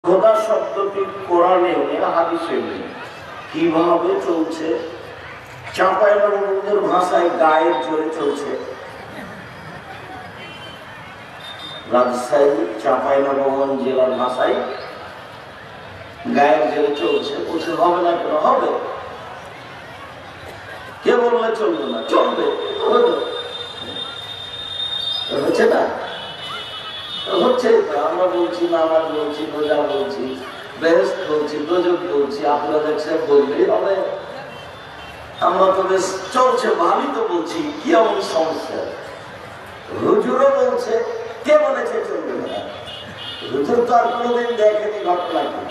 খোদা শব্দটি কোরআনে হাদিসে নেই। কিভাবে চলছে? চাঁপাইনবাবগঞ্জের ভাষায় গায়ের জোরে চলছে। রাজশাহী চাঁপাইনবাবগঞ্জ জেলার ভাষায় গায়ের জোরে চলছে। বলছে হবে না কেন? হবে। কে বললে চলবে না? চলবে। হচ্ছে না? হচ্ছে। আমরা বলছি, নামাজ বলছি, রোজা বলছি, বেহেশত বলছি, দোজখ বলছি, আপনারা দেখছেন বললেই হবে। আমরা তো বেশ চলছে ভালোই তো বলছি, কি এমন সমস্যা? হুজুরও বলছে। কে বলেছে চলবে না? হুজুর তো আর কোনোদিন দেখেনি ঘটনাকে।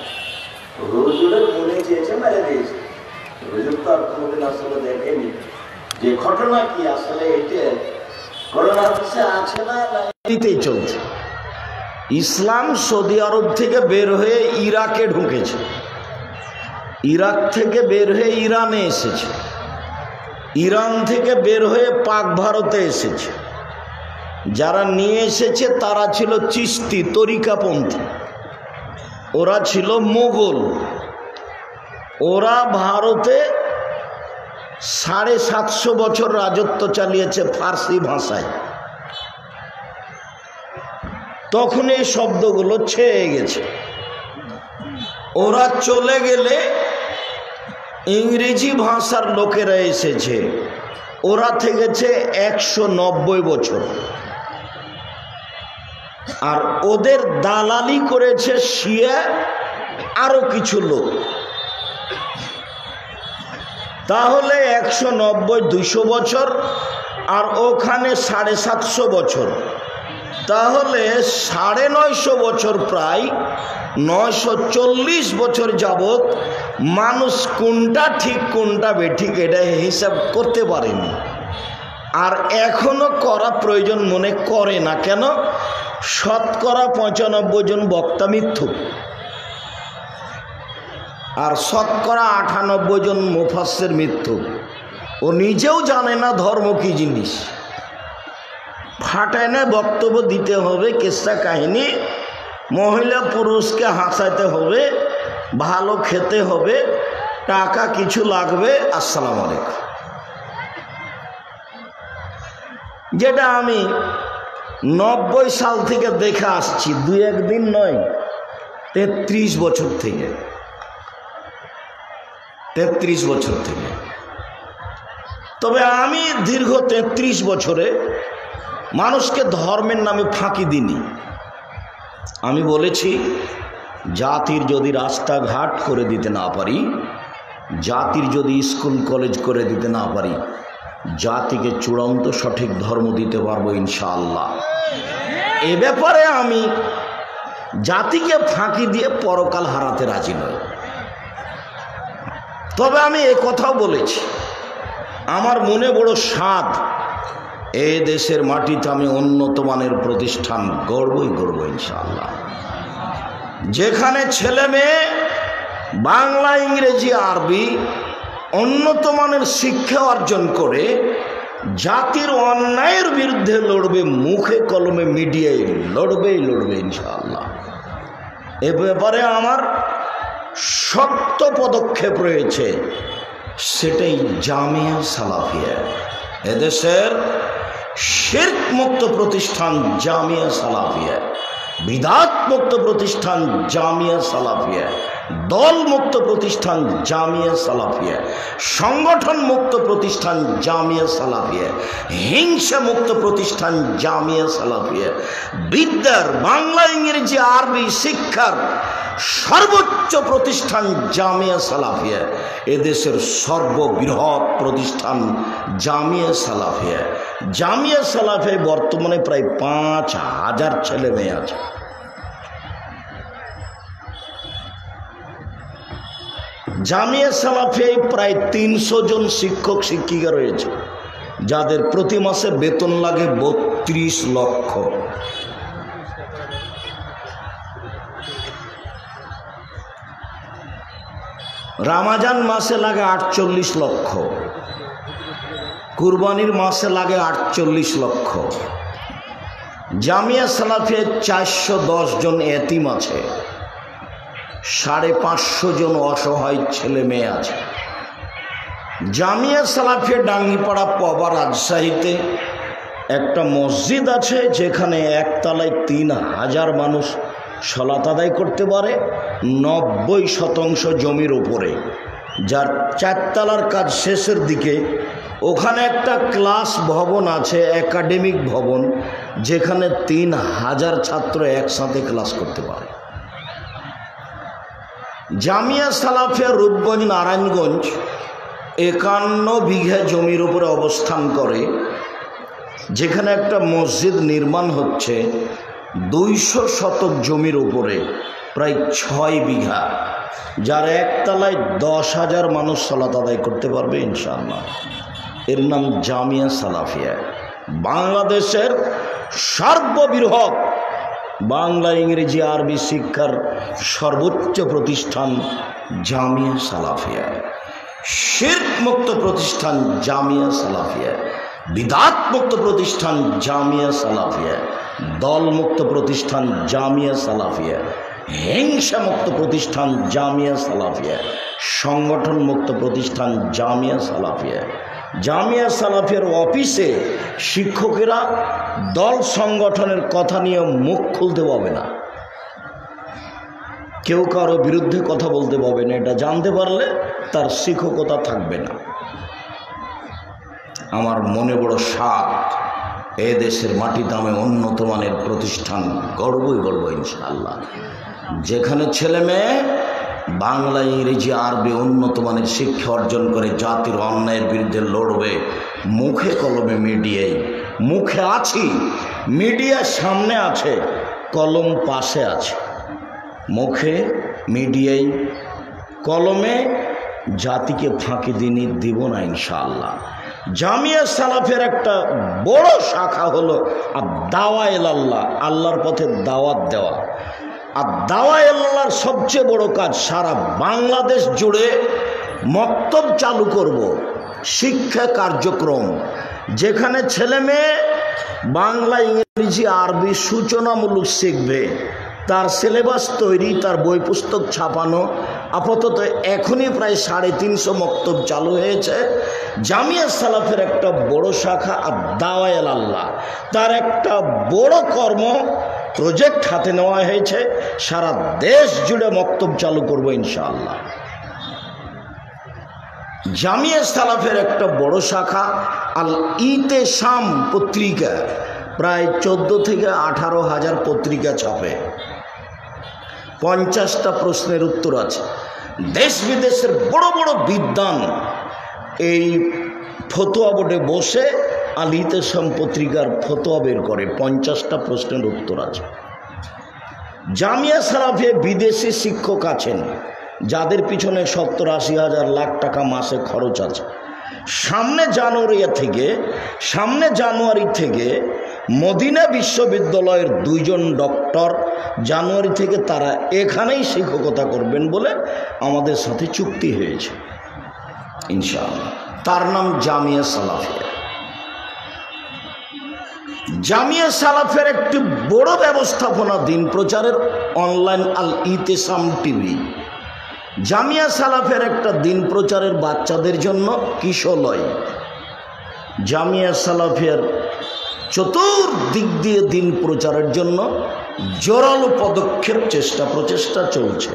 হুজুরের মনে চেয়েছে মেরে দিয়েছে। হুজুর তো আর কোনোদিন আসলে দেখেনি যে ঘটনা কি আসলে এটা করোনা আছে না এতেই চলছে। ইসলাম সৌদি আরব থেকে বের হয়ে ইরাকে ঢুকেছে, ইরাক থেকে বের হয়ে ইরানে এসেছে, ইরান থেকে বের হয়ে পাক ভারতে এসেছে। যারা নিয়ে এসেছে তারা ছিল চিশতি তরিকাপন্থী, ওরা ছিল মোগল। ওরা ভারতে 750 বছর রাজত্ব চালিয়েছে ফার্সি ভাষায়। তখন এই শব্দগুলো ছেয়ে গেছে। ওরা চলে গেলে ইংরেজি ভাষার লোকেরা এসেছে, ওরা থেকেছে 190 বছর। আর ওদের দালালি করেছে শিয়া আরো কিছু লোক। তাহলে 190-200 বছর, আর ওখানে 750 বছর, তাহলে 950 বছর, প্রায় 940 বছর যাবৎ মানুষ কোনটা ঠিক কোনটা বেঠিক এটা হিসাব করতে পারেনি। আর এখনো করা প্রয়োজন মনে করে না। কেন? শতকরা 95 জন বক্তা মিথ্যুক, আর শতকরা 98 জন মুফাসসির মিথ্যুক। ও নিজেও জানে না ধর্ম কি জিনিস। ফাটায় না বক্তব্য দিতে হবে, কিসসা কাহিনী, মহিলা পুরুষকে হাসাতে হবে, ভালো খেতে হবে, টাকা কিছু লাগবে, আসসালামু আলাইকুম। যেটা আমি 90 সাল থেকে দেখে আসছি, 2-1 দিন নয়, 33 বছর থেকে। 33 বছর থেকে। তবে আমি দীর্ঘ 33 বছরে মানুষকে ধর্মের নামে ফাঁকি দিইনি। আমি বলেছি, জাতির যদি রাস্তাঘাট করে দিতে না পারি, জাতির যদি স্কুল কলেজ করে দিতে না পারি, জাতিকে চূড়ান্ত সঠিক ধর্ম দিতে পারবো ইনশাআল্লাহ। এ ব্যাপারে আমি জাতিকে ফাঁকি দিয়ে পরকাল হারাতে রাজি নই। তবে আমি এ কথাও বলেছি, আমার মনে বড় স্বাদ, এ দেশের মাটিতে আমি উন্নত মানের প্রতিষ্ঠান গড়বই গড়ব ইনশাআল্লাহ, যেখানে ছেলে মেয়ে বাংলা, ইংরেজি, আরবি উন্নত মানের শিক্ষা অর্জন করে জাতির অন্যায়ের বিরুদ্ধে লড়বে, মুখে কলমে মিডিয়ায় লড়বেই লড়বে ইনশাআল্লাহ। এ ব্যাপারে আমার শক্ত পদক্ষেপ রয়েছে, সেটাই জামিয়া সালাফিয়া। এদেশের শিরক মুক্ত প্রতিষ্ঠান জামিয়া সালাফিয়া, বিদআত মুক্ত প্রতিষ্ঠান জামিয়া সালাফিয়া, দল মুক্ত প্রতিষ্ঠান জামিয়া সালাফিয়া, সংগঠন মুক্ত প্রতিষ্ঠান জামিয়া সালাফিয়া, হিংসা মুক্ত প্রতিষ্ঠান জামিয়া সালাফিয়া, বিদ্যার বাংলা, ইংরেজি, আরবি শিক্ষার সর্বোচ্চ প্রতিষ্ঠান জামিয়া সালাফিয়া, এদেশের সর্ববৃহৎ প্রতিষ্ঠান জামিয়া সালাফিয়া। জামিয়া সালাফিয়ায় বর্তমানে প্রায় 5000 ছেলে মেয়ে আছে। জামিয়া সালাফিয়ায় প্রায় 300 জন শিক্ষক শিক্ষিকা রয়েছে, যাদের প্রতি মাসে বেতন লাগে 32 লক্ষ। রামাজান মাসে লাগে 48 লক্ষ, কুরবানির মাসে লাগে 48 লক্ষ। জামিয়া সালাফিয়ায় 410 জন এতিম আছে। 550 জন অসহায় ছেলে মেয়ে আছে। জামিয়া সালাফিয়া ডাঙ্গিপাড়া পবা রাজশাহীতে একটা মসজিদ আছে, যেখানে একতলায় 3000 মানুষ সালাত আদায় করতে পারে, 90% জমির উপরে, যার 4 তলার কাজ শেষের দিকে। ওখানে একটা ক্লাস ভবন আছে, একাডেমিক ভবন, যেখানে 3000 ছাত্র একসাথে ক্লাস করতে পারে। জামিয়া সালাফিয়া রূপগঞ্জ নারায়ণগঞ্জ 51 বিঘা জমির উপরে অবস্থান করে, যেখানে একটা মসজিদ নির্মাণ হচ্ছে 200 শতক জমির উপরে, প্রায় 6 বিঘা, যার একতলায় 10,000 মানুষ সালাত আদায় করতে পারবে ইনশাআল্লাহ। এর নাম জামিয়া সালাফিয়া। বাংলাদেশের সর্ববৃহৎ বাংলা ইংরেজি আরবি শিক্ষার সর্বোচ্চ প্রতিষ্ঠান জামিয়া সালাফিয়া, শিরক মুক্ত প্রতিষ্ঠান জামিয়া সালাফিয়া, বিদআত মুক্ত প্রতিষ্ঠান জামিয়া সালাফিয়া, দল মুক্ত প্রতিষ্ঠান জামিয়া সালাফিয়া, হিংসা মুক্ত প্রতিষ্ঠান জামিয়া সালাফিয়া, সংগঠন মুক্ত প্রতিষ্ঠান জামিয়া সালাফিয়া। জামিয়া সালাফিয়ার অফিসে শিক্ষকেরা দল সংগঠনের কথা নিয়ে মুখ খুলতে পাবে না, কেউ কারো বিরুদ্ধে কথা বলতে পাবে না, এটা জানতে পারলে তার শিক্ষকতা থাকবে না। আমার মনে বড় সাধ, এ দেশের মাটিতে আমি উন্নত মানের প্রতিষ্ঠান গড়বই গড়ব ইনশাআল্লাহ, যেখানে ছেলে মেয়ে বাংলা ইংরেজি আরবি উন্নত মানের শিক্ষা অর্জন করে জাতির অন্যায়ের বিরুদ্ধে লড়বে। মুখে কলমে মিডিয়ায়, মুখে আছি, মিডিয়া সামনে আছে, কলম পাশে আছে। মুখে মিডিয়ায়, কলমে জাতিকে ফাঁকি দিনই দিব না ইনশাআল্লাহ। জামিয়া সালাফের একটা বড় শাখা হলো দাওয়া ইলাল্লাহ, আল্লাহর পথে দাওয়াত দেওয়া। আর দাওয়া ইলাল্লাহর সবচেয়ে বড় কাজ, সারা বাংলাদেশ জুড়ে মক্তব চালু করব, শিক্ষা কার্যক্রম, যেখানে ছেলে মেয়ে বাংলা ইংরেজি আরবি সূচনামূলক শিখবে। তার সিলেবাস তৈরি, তার বই পুস্তক ছাপানো, আপাতত এখনই প্রায় 350 মক্তব চালু হয়েছে। জামিয়া সালাফের একটা বড় শাখা আর দাওয়া ইলাল্লাহ, তার একটা বড় কর্ম প্রজেক্ট হাতে নেওয়া হয়েছে, সারা দেশ জুড়ে মক্তব চালু করব ইনশাআল্লাহ। জামিয়া সালাফের একটা বড় শাখা আল ইতেসাম পত্রিকা, প্রায় 14 থেকে 18 হাজার পত্রিকা ছাপে, 50টা প্রশ্নের উত্তর আছে। দেশ বিদেশের বড় বড় বিদ্বান এই ফতোয়া বোর্ডে বসে আল ইতেসাম পত্রিকার ফতোয়া বের করে, 50টা প্রশ্নের উত্তর আছে। জামিয়া সালাফিয়া বিদেশি শিক্ষক আছেন, যাদের পিছনে 70-80 হাজার লাখ টাকা মাসে খরচ আছে। সামনে জানুয়ারি থেকে মদিনা বিশ্ববিদ্যালয়ের 2 জন ডক্টর জানুয়ারি থেকে তারা এখানেই শিক্ষকতা করবেন বলে আমাদের সাথে চুক্তি হয়েছে ইনশাআল্লাহ। তার নাম জামিয়া সালাফিয়া। জামিয়া সালাফের একটি বড় ব্যবস্থাপনা দিন প্রচারের অনলাইন আল ইতেসাম টিভি। জামিয়া সালাফের একটা দিন প্রচারের বাচ্চাদের জন্য কিশোরলয়। জামিয়া সালাফিয়ার চতুর্দিক দিয়ে দিন প্রচারের জন্য জোরালো পদক্ষেপ, প্রচেষ্টা চলছে।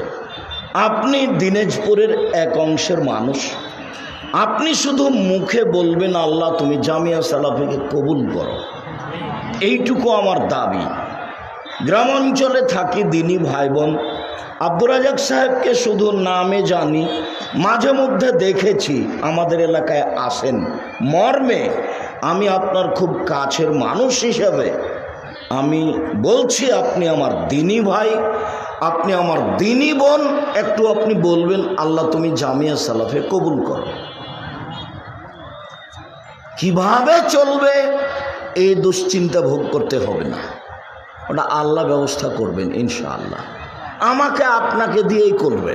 আপনি দিনাজপুরের এক অংশের মানুষ, আপনি শুধু মুখে বলবেন আল্লাহ তুমি জামিয়া সালাফিকে কবুল করো, এইটুকু আমার দাবি। গ্রামাঞ্চলে থাকি দিনী ভাই বোন, আব্দুর রাজাক সাহেবকে শুধু নামে জানি, মাঝে মধ্যে দেখেছি, আমাদের এলাকায় আসেন। মর্মে আমি আপনার খুব কাছের মানুষ হিসেবে আমি বলছি, আপনি আমার দিনী ভাই, আপনি আমার দিনী বোন, একটু আপনি বলবেন আল্লাহ তুমি জামিয়া সালাফে কবুল করো। কিভাবে চলবে এই দুশ্চিন্তা ভোগ করতে হবে না, ওটা আল্লাহ ব্যবস্থা করবেন ইনশাআল্লাহ। আমাকে আপনাকে দিয়েই করবে,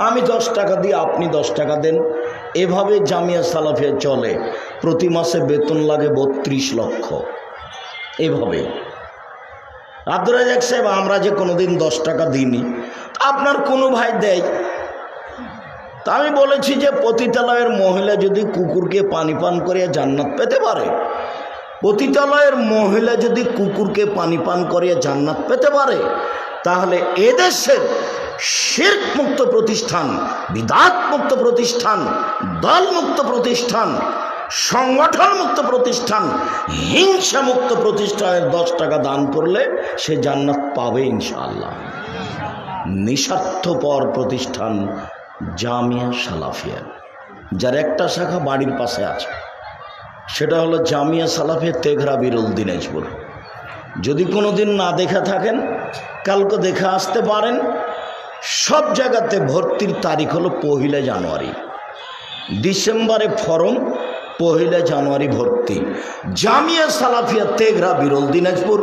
আমি 10 টাকা দিয়ে আপনি 10 টাকা দেন, এভাবে জামিয়া সালাফিয়া চলে। প্রতি মাসে বেতন লাগে 32 লক্ষ। এভাবে আব্দুর রাজ্জাক সাহেব, আমরা যে কোনোদিন 10 টাকা দিইনি, আপনার কোনো ভাই দেয়। তা আমি বলেছি যে পতিতালয়ের মহিলা যদি কুকুরকে পানি পান করে জান্নাত পেতে পারে, পতিতালয়ের মহিলা যদি কুকুরকে পানি পান করে জান্নাত পেতে পারে, তাহলে এদেশের শিরক মুক্ত প্রতিষ্ঠান, বিদআত মুক্ত প্রতিষ্ঠান, দল মুক্ত প্রতিষ্ঠান, সংগঠন মুক্ত প্রতিষ্ঠান, হিংসা মুক্ত প্রতিষ্ঠানের 10 টাকা দান করলে সে জান্নাত পাবে ইনশাআল্লাহ। নিঃস্বার্থপর প্রতিষ্ঠান জামিয়া সালাফিয়া, যার একটা শাখা বাড়ির পাশে আছে, সেটা হলো জামিয়া সালাফিয়া তেঘরা বিরল দিনাজপুর। যদি কোনোদিন না দেখে থাকেন, কালকে দেখে আসতে পারেন। সব জায়গাতে ভর্তির তারিখ হলো 1 জানুয়ারি। ডিসেম্বরে ফরম, 1 জানুয়ারি ভর্তি। জামিয়া সালাফিয়া তেঘরা বিরল দিনাজপুর,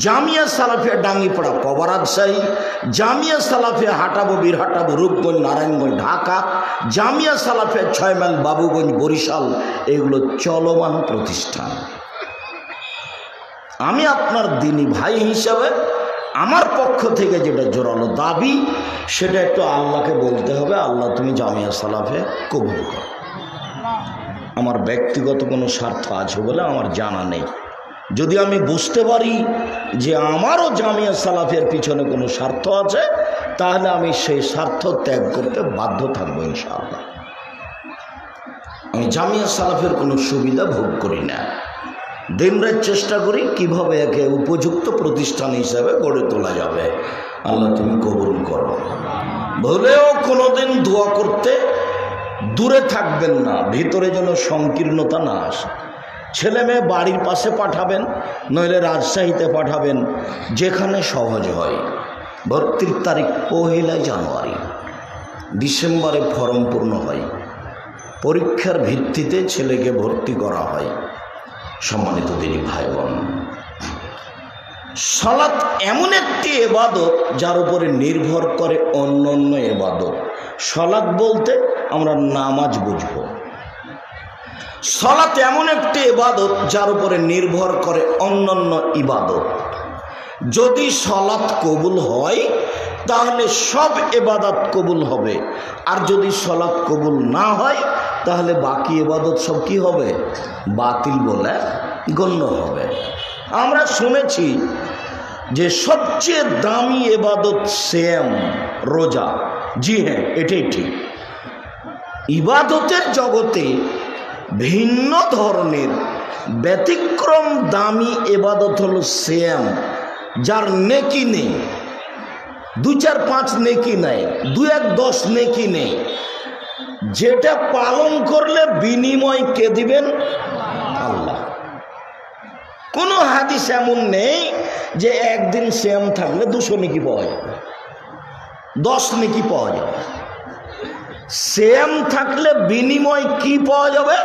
জামিয়া সালাফিয়া ডাঙ্গিপাড়া কবা রাজশাহী, জামিয়া সালাফিয়া হাটাবো বীরহাটাবো রূপগঞ্জ নারায়ণগঞ্জ ঢাকা, জামিয়া সালাফিয়া 6 মাইল বাবুগঞ্জ বরিশাল। এগুলো চলমান প্রতিষ্ঠান। আমি আপনার দিনী ভাই হিসাবে আমার পক্ষ থেকে যেটা জোরালো দাবি, সেটা একটু আল্লাহকে বলতে হবে, আল্লাহ তুমি জামিয়া সালাফিয়া কবুল করো। আমার ব্যক্তিগত কোনো স্বার্থ আছে বলে আমার জানা নেই। যদি আমি বুঝতে পারি যে আমারও জামিয়া সালাফিয়ার পিছনে কোনো স্বার্থ আছে, তাহলে আমি সেই স্বার্থ ত্যাগ করতে বাধ্য থাকবো ইনশাআল্লাহ। আমি জামিয়া সালাফিয়ার কোনো সুবিধা ভোগ করি না। দিনরাত চেষ্টা করি কিভাবে একে উপযুক্ত প্রতিষ্ঠান হিসাবে গড়ে তোলা যাবে। আল্লাহ তুমি কবুল করো। ভুলেও কোনোদিন দোয়া করতে দূরে থাকবেন না, ভিতরে যেন সংকীর্ণতা না আসে। ছেলে মেয়ে বাড়ির পাশে পাঠাবেন, নইলে রাজশাহীতে পাঠাবেন, যেখানে সহজ হয়। ভর্তির তারিখ 1 জানুয়ারি। ডিসেম্বরে ফরম পূর্ণ হয়, পরীক্ষার ভিত্তিতে ছেলেকে ভর্তি করা হয়। সম্মানিত দিনী ভাই বোন, সালাত এমন একটি ইবাদত যার উপরে নির্ভর করে অন্যান্য ইবাদত। সালাত বলতে আমরা নামাজ বুঝব। সালাত এমন একটি ইবাদত যার উপরে নির্ভর করে অন্যান্য ইবাদত। যদি সালাত কবুল হয় তাহলে সব ইবাদত কবুল হবে, আর যদি সালাত কবুল না হয় তাহলে বাকি ইবাদত সব কি হবে? বাতিল বলে গণ্য হবে। আমরা শুনেছি যে সবচেয়ে দামি ইবাদত সিয়াম, রোজা। জি হ্যাঁ, এটাই ঠিক। ইবাদতের জগতে ভিন্ন ধরনের ব্যতিক্রম দামি ইবাদত হলো সিয়াম, যার নেকি নেই। 2, 4, 5 নেকি নেই, 2, 1, 10 নেকি নেই। যেটা পালন করলে বিনিময় কে দিবেন? আল্লাহ। কোনো হাদিস এমন নেই যে একদিন সিয়াম থাকলে 200 নেকি পাওয়া যাবে, 10 নেকি পাওয়া যাবে। সিয়াম থাকলে বিনিময় কি পাওয়া যাবে?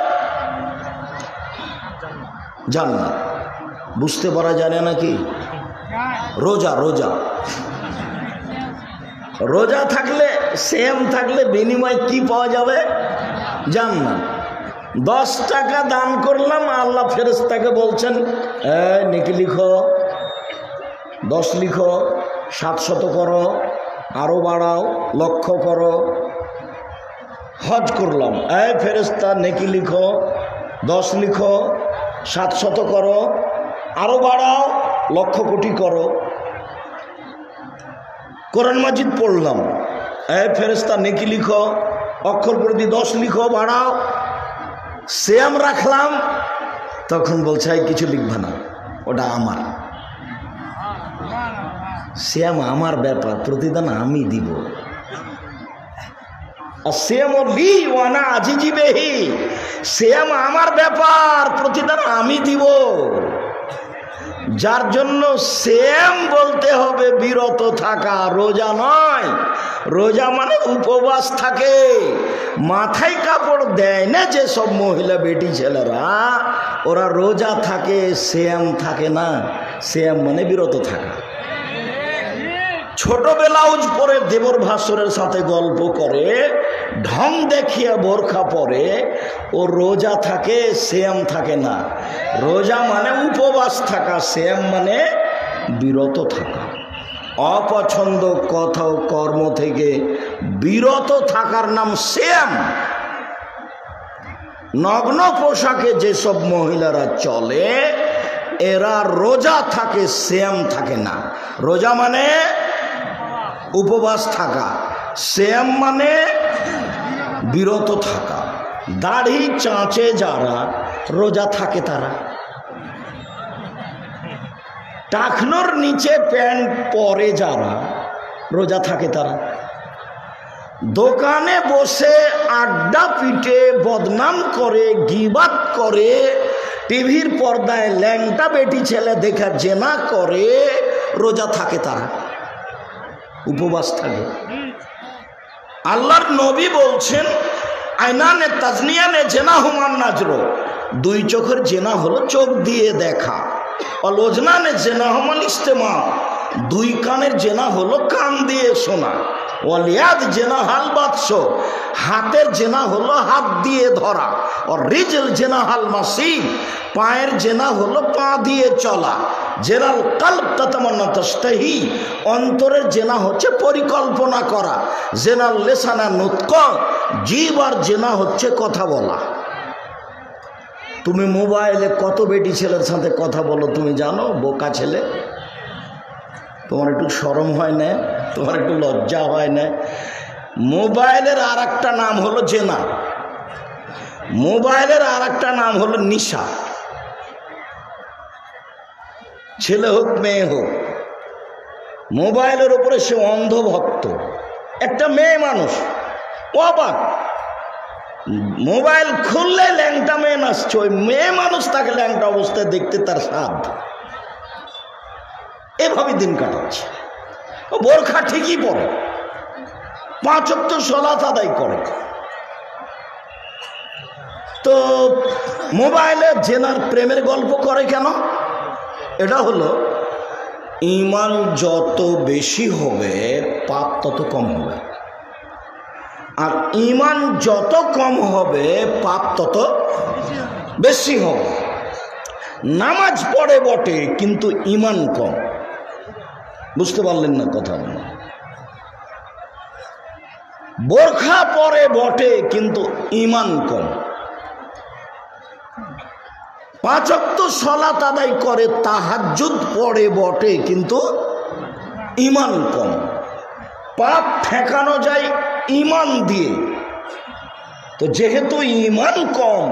জান্নাত। বুঝতে পারা জানে নাকি? রোজা, রোজা রোজা থাকলে, সিয়াম থাকলে বিনিময় কি পাওয়া যাবে? জান্নাত। 10 টাকা দান করলাম, আল্লাহ ফেরেশতাকে বলছেন, এই নেকি লিখো, 10 লিখো, 700 করো, আরো বাড়াও, লক্ষ করো। হজ করলাম, এই ফেরেশতা নেকি লিখো, 10 লিখো, 700 করো, আরো বাড়াও, লক্ষ কোটি করো। কোরআন মাজিদ পড়লাম, এই ফেরেশতা নেকি লিখো, অক্ষর প্রতি 10 লিখো, বাড়াও। সিয়াম রাখলাম, তখন বলছে কিছু লিখবে না, ওটা আমার। সিয়াম আমার ব্যাপার, প্রতিদান আমি দিব। সিয়াম আমার ব্যাপার, প্রতিদান আমি দিব। যার জন্য সিয়াম বলতে হবে বিরত থাকা, রোজা নয়। রোজা মানে উপবাস থাকে, মাথায় কাপড় দেয় না যে সব মহিলা বেটি ছেলেরা, ওরা রোজা থাকে, সিয়াম থাকে না। সিয়াম মানে বিরত থাকা। ছোট ব্লাউজ পরে দেবর ভাসুরের সাথে গল্প করে, ঢং দেখিয়ে বোরখা পরে, ও রোজা থাকে, সিয়াম থাকে না। রোজা মানে উপবাস থাকা, সিয়াম মানে বিরত থাকা। অপছন্দ কথা ও কর্ম থেকে বিরত থাকার নাম সিয়াম। নগ্ন পোশাকে যেসব মহিলারা চলে এরা রোজা থাকে, সিয়াম থাকে না। রোজা মানে উপবাস থাকা, সিয়াম মানে বিরত থাকা। দাড়ি চাঁচে যারা রোজা থাকে তারা, টাকনোর নিচে প্যান্ট পরে যারা রোজা থাকে তারা, দোকানে বসে আড্ডা পিটে বদনাম করে গিবাত করে, টিভির পর্দায় ল্যাংটা বেটি ছেলে দেখা জেনা করে রোজা থাকে তারা, উপবাস থাকে। আল্লাহর নবী বলছেন আইনানে তাজনিয়ানে জেনা হুমান নাজরো, দুই চোখের জেনা হলো চোখ দিয়ে দেখা। অলোজনানে জেনা হুমান ইস্তেমা, দুই কানের জেনা হলো কান দিয়ে শোনা। ওয়ালিয়াদ জেনা হাল বাদশ, হাতের জেনা হলো হাত দিয়ে ধরা। আর রিজল জেনা হাল মাসি, পায়ের জেনা হলো পা দিয়ে চলা। জেনাল কলব তাতামান্না তাশতাহি, অন্তরের জেনা হচ্ছে পরিকল্পনা করা। জেনাল লেসানা নুতক, জিহ্বার আর জেনা হচ্ছে কথা বলা। তুমি মোবাইলে কত বেটি ছেলের সাথে কথা বলো তুমি জানো? বোকা ছেলে, তোমার একটু শরম হয় না? তোমার একটু লজ্জা হয় না? মোবাইলের আর একটা নাম হলো জেনা, মোবাইলের আর একটা নাম হলো নিশা। ছেলে হোক মেয়ে হোক, মোবাইলের উপরে সে অন্ধভক্ত। একটা মেয়ে মানুষ অবাক, মোবাইল খুললে ল্যাংটা মেয়ে নাচছে, ওই মেয়ে মানুষ তাকে ল্যাংটা অবস্থায় দেখতে তার স্বাদ। এভাবে দিন কাটাচ্ছে। বোরখা ঠিকই পরে, 5 ওয়াক্ত সালাত আদায় করে, তো মোবাইলে জেনার প্রেমের গল্প করে কেন? এটা হলো ঈমান যত বেশি হবে পাপ তত কম হবে, আর ঈমান যত কম হবে পাপ তত বেশি হবে। নামাজ পড়ে বটে কিন্তু ঈমান কম। বুঝতে পারলেন না কথা? বোরখা পরে বটে কিন্তু ঈমান কম। 5 ওয়াক্ত সালাত আদায় করে, তাহাজ্জুদ পড়ে বটে কিন্তু ঈমান কম। পাপ ঠেকানো যায় ঈমান দিয়ে, তো যেহেতু ঈমান কম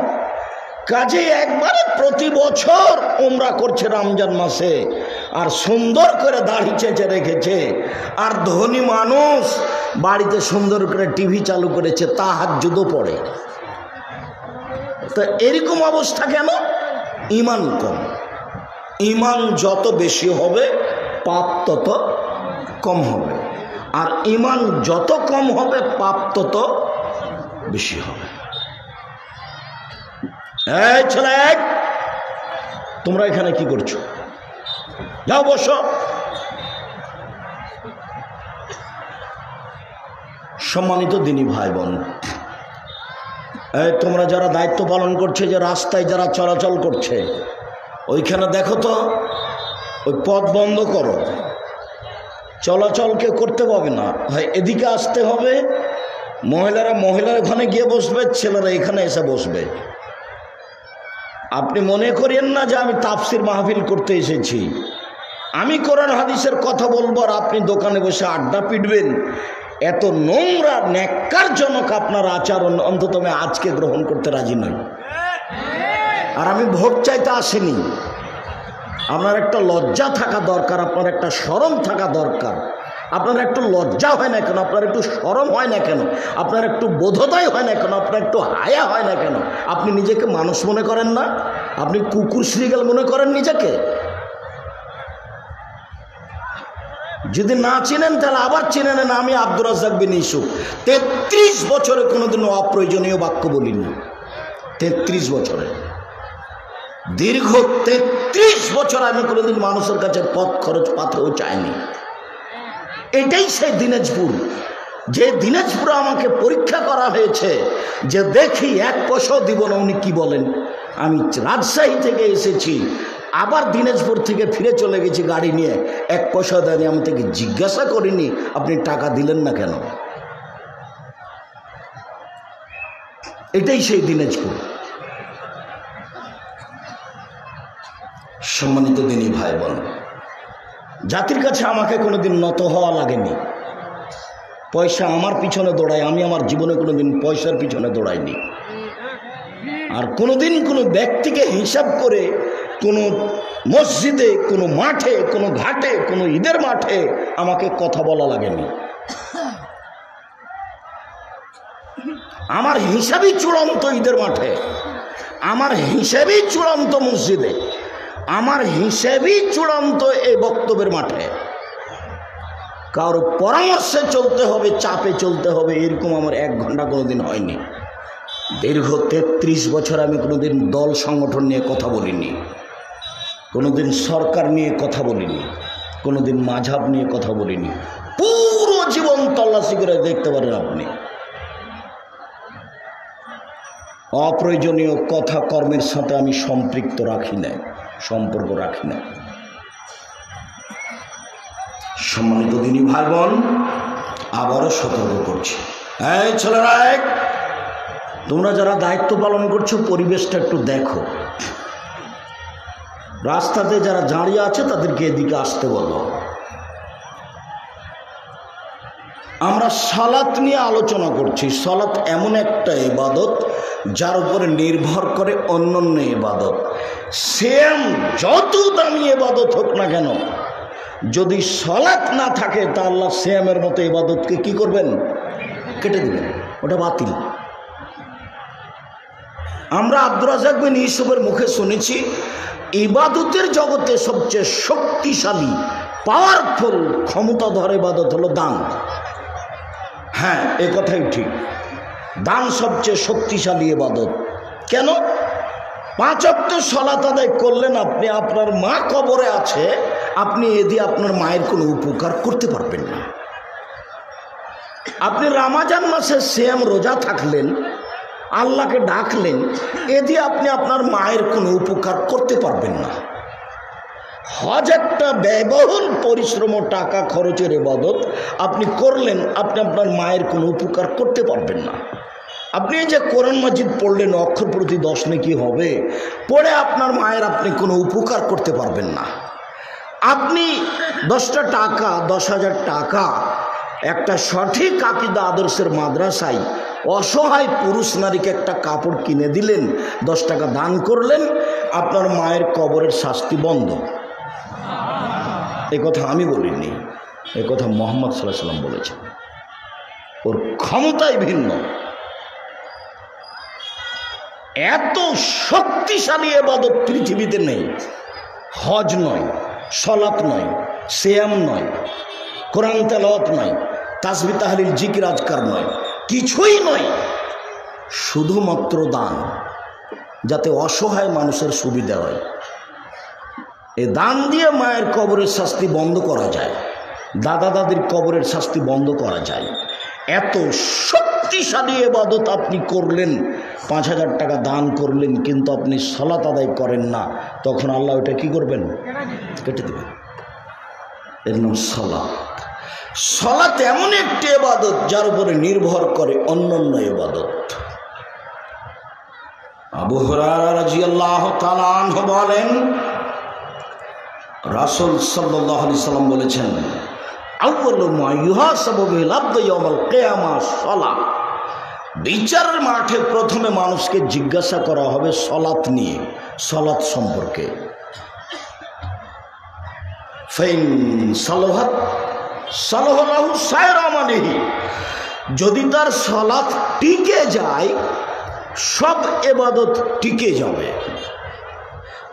কাজে একবারে প্রতি বছর উমরা করছে রমজান মাসে, আর সুন্দর করে দাড়ি চেঁচে রেখেছে, আর ধনী মানুষ বাড়িতে সুন্দর করে টিভি চালু করেছে, তাহাজ্জুদও পড়ে। তো এরকম অবস্থা কেন? ঈমান কম। ঈমান যত বেশি হবে পাপ তত কম হবে, আর ঈমান যত কম হবে পাপ তত বেশি হবে। এই ছেলে, তোমরা এখানে কি করছো? যাও বসো। সম্মানিত দিনী ভাই বোন, তোমরা যারা দায়িত্ব পালন করছে, যে রাস্তায় যারা চলাচল করছে, ওইখানে দেখো তো ওই পথ বন্ধ করো, চলাচলকে করতে পাবে না, হয় এদিকে আসতে হবে। মহিলারা ওখানে গিয়ে বসবে, ছেলেরা এখানে এসে বসবে। আপনি মনে করেন না যে আমি তাফসির মাহফিল করতে এসেছি, আমি কোরআন হাদিসের কথা বলবো আর আপনি দোকানে বসে আড্ডা পিটবেন। এত নোংরা ন্যাক্কারজনক আপনার আচরণ অন্তত আমি আজকে গ্রহণ করতে রাজি নই। আর আমি ভোট চাইতে আসিনি। আপনার একটা লজ্জা থাকা দরকার, আপনার একটা শরম থাকা দরকার। আপনার একটু লজ্জা হয় না কেন? আপনার একটু শরম হয় না কেন? আপনার একটু বোধোদয় হয় না কেন? আপনার একটু হায়া হয় না কেন? আপনি নিজেকে মানুষ মনে করেন না? আপনি কুকুর শ্রীগাল মনে করেন নিজেকে? যদি না চিনেন তাহলে আবার চিনে নেন। আমি আব্দুর রাজ্জাক বিন ইউসুফ 33 বছরে কোনোদিনও অপ্রয়োজনীয় বাক্য বলিনি। 33 বছরে, দীর্ঘ 33 বছর আমি কোনোদিন মানুষের কাছে পথ খরচ পাথেও চাইনি। এটাই সেই দিনাজপুর, যে দিনাজপুরে আমাকে পরীক্ষা করা হয়েছে, যে দেখি 1 পয়সাও দিব না উনি কি বলেন। আমি রাজশাহী থেকে এসেছি, আবার দিনাজপুর থেকে ফিরে চলে গেছি গাড়ি নিয়ে, 1 পয়সা দেয়নি। আমি থেকে জিজ্ঞাসা করিনি আপনি টাকা দিলেন না কেন। এটাই সেই দিনাজপুর। সম্মানিত দিনী ভাই বোন, জাতির কাছে আমাকে কোনোদিন নত হওয়া লাগেনি। পয়সা আমার পিছনে দৌড়ায়, আমি আমার জীবনে কোনোদিন পয়সার পিছনে দৌড়াইনি। আর কোনোদিন কোনো ব্যক্তিকে হিসাব করে কোনো মসজিদে, কোনো মাঠে, কোনো ঘাটে, কোনো ঈদের মাঠে আমাকে কথা বলা লাগেনি। আমার হিসাবই চূড়ান্ত ঈদের মাঠে, আমার হিসাবই চূড়ান্ত মসজিদে, আমার হিসাবই চূড়ান্ত এই বক্তব্যের মাঠে। কারো পরামর্শে চলতে হবে, চাপে চলতে হবে, এরকম আমার 1 ঘন্টা কোনোদিন হয়নি। দীর্ঘ 33 বছর আমি কোনোদিন দল সংগঠন নিয়ে কথা বলিনি, কোনোদিন সরকার নিয়ে কথা বলিনি, কোনোদিন মাঝহাব নিয়ে কথা বলিনি। পুরো জীবন তল্লাশি করে দেখতে পারেন আপনি। অপ্রয়োজনীয় কথা কর্মের সাথে আমি সম্পৃক্ত রাখি না, সম্পর্ক রাখি না। সম্মানিত দিনী ভাই বোন, আবারও সতর্ক করছি, এই ছেলেরা, তোমরা যারা দায়িত্ব পালন করছো পরিবেশটা একটু দেখো। রাস্তাতে যারা দাঁড়িয়ে আছে তাদেরকে এদিকে আসতে বলো। আমরা সালাত নিয়ে আলোচনা করছি। সালাত এমন একটা ইবাদত যার উপরে নির্ভর করে অন্যান্য ইবাদত। সেম যত দামি ইবাদত হোক না কেন, যদি সালাত না থাকে তা আল্লাহ সেমের মতো ইবাদতকে কি করবেন? কেটে দিবেন, ওটা বাতিল। আমরা আব্দুর রাজ্জাক বিন ইউসুফের মুখে শুনেছি ইবাদতের জগতে সবচেয়ে শক্তিশালী, পাওয়ারফুল, ক্ষমতাধর ইবাদত হলো দান। হ্যাঁ, এ কথাই ঠিক। দান সবচেয়ে শক্তিশালী ইবাদত। কেন? 5 ওয়াক্ত সালাত আদায় করলেন আপনি, আপনার মা কবরে আছে, আপনি এ দিয়ে আপনার মায়ের কোনো উপকার করতে পারবেন না। আপনি রমজান মাসে সিয়াম রোজা থাকলেন, আল্লাহকে ডাকলেন, এ দিয়ে আপনি আপনার মায়ের কোনো উপকার করতে পারবেন না। হজ একটা ব্যয়বহুল পরিশ্রম ও টাকা খরচের ইবাদত, আপনি করলেন, আপনি আপনার মায়ের কোনো উপকার করতে পারবেন না। আপনি যে কোরআন মাজিদ পড়লেন, অক্ষর প্রতি 10 নেকি হবে, পড়ে আপনার মায়ের আপনি কোনো উপকার করতে পারবেন না। আপনি 10টা টাকা, 10,000 টাকা একটা সঠিক আকীদা আদর্শের মাদ্রাসায় অসহায় পুরুষ নারীকে একটা কাপড় কিনে দিলেন, 10 টাকা দান করলেন, আপনার মায়ের কবরের শাস্তি বন্ধ। এ কথা আমি বলিনি, এ কথা মুহাম্মদ সাল্লাল্লাহু আলাইহি ওয়াসাল্লাম বলেছেন। ওর ক্ষমতাই ভিন্ন। এত শক্তিশালী ইবাদত পৃথিবীতে নেই। হজ নয়, সালাত নয়, সিয়াম নয়, কোরআন তেলাওয়াত নয়, তাসবিহ তাহলিল জিকির আজকার নয়, কিছুই নয়, শুধুমাত্র দান, যাতে অসহায় মানুষের সুবিধা হয়। এ দান দিয়ে মায়ের কবরের শাস্তি বন্ধ করা যায়, দাদা দাদির কবরের শাস্তি বন্ধ করা যায়। এত শক্তিশালী ইবাদত আপনি করলেন, 5,000 টাকা দান করলেন, কিন্তু আপনি সালাত আদায় করেন না, তখন আল্লাহ ওটা কি করবেন? কেটে দেবেন। এর নাম সালাত। সালাত এমন একটি ইবাদত যার উপরে নির্ভর করে অন্যান্য ইবাদত। আবু হুরায়রা রাদিয়াল্লাহু তাআলা আনহু বলেন, রাসূল সাল্লাল্লাহু আলাইহি সাল্লাম বলেছেন, আউয়ালু মা ইউহাসাবু বিল আবদু ইয়াউমাল কিয়ামাহ সালাত। বিচারের মাঠে প্রথমে মানুষকে জিজ্ঞাসা করা হবে সালাত নিয়ে, সালাত সম্পর্কে। ফাইন সালাহাত সালাহু সায়রা আমালিহি, যদি তার সালাত টিকে যায় সব ইবাদত টিকে যাবে।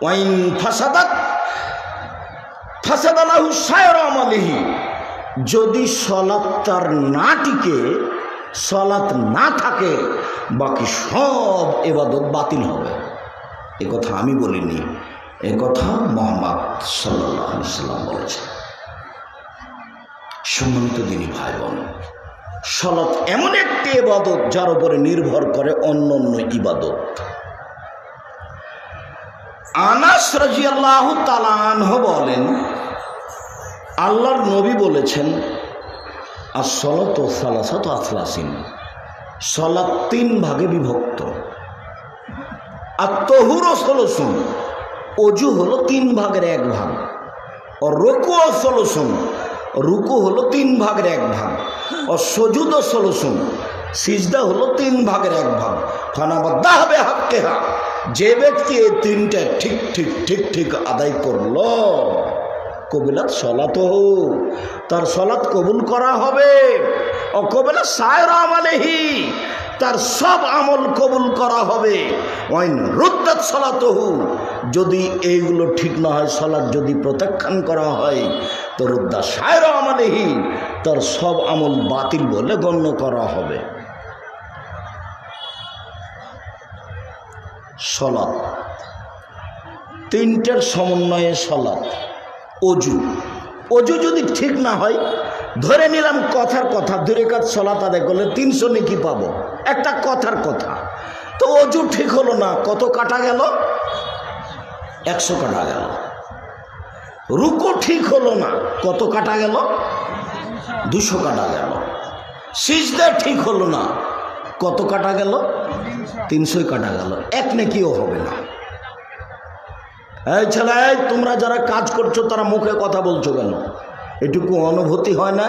ওয়াইন ফাসাদাত ফাসাদালাহু সায়রা আমালিহি, যদি সালাত তার না টিকে, সালাত না থাকে, বাকি সব ইবাদত বাতিল হবে। এ কথা আমি বলিনি, এ কথা মুহাম্মদ সাল্লাল্লাহু আলাইহি ওয়াসাল্লাম বলেছেন। সম্মানিত দিনী ভাই বোন, সালাত এমন একটি ইবাদত যার উপরে নির্ভর করে অন্যান্য ইবাদত। আনাস রাদিয়াল্লাহু তাআলা আনহু বলেন, আল্লাহর নবী বলেছেন, as-salatu salasatu aslasin, সালাত 3 ভাগে বিভক্ত। at-tuhuru sulusun, অজু হলো 3 ভাগের 1 ভাগ। আর রুকু সলুসুন, রুকু হলো 3 ভাগের 1 ভাগ। আর সুজুদ সলুসুন, সিজদা হলো 3 ভাগের 1 ভাগ। ফানাবাদ্দাহ বিহাক্কিহা, যে ব্যক্তি এই 3টা ঠিক ঠিক ঠিক ঠিক আদায় করলো, কবিলাত সলাতহু, তার সলাত কবুল করা হবে। ও কবিলা সায়র আমালেহি, তার সব আমল কবুল করা হবে। ওয়াইন রুদ্দাত সলাতহু, যদি এইগুলো ঠিক না হয়, সলাত যদি প্রত্যাখ্যান করা হয়, তো রুদ্দা সায়র আমালেহি, তার সব আমল বাতিল বলে গণ্য করা হবে। সলাত 3টার সমন্বয়ে সলাত। অজু, অজু যদি ঠিক না হয়, ধরে নিলাম কথার কথা 2 রাকাত সলাত আদায় করলে 300 নেকি পাবো, একটা কথার কথা। তো অজু ঠিক হলো না, কত কাটা গেল? 100 কাটা গেল। রুকু ঠিক হলো না, কত কাটা গেল? 200 কাটা গেল। সিজদা ঠিক হলো না, কত কাটা গেল? 300 কাটা গেল। 1 নেকিও হবে না। এই ছেলে, তোমরা যারা কাজ করছো তারা মুখে কথা বলছো কেন? এটুকু অনুভূতি হয় না?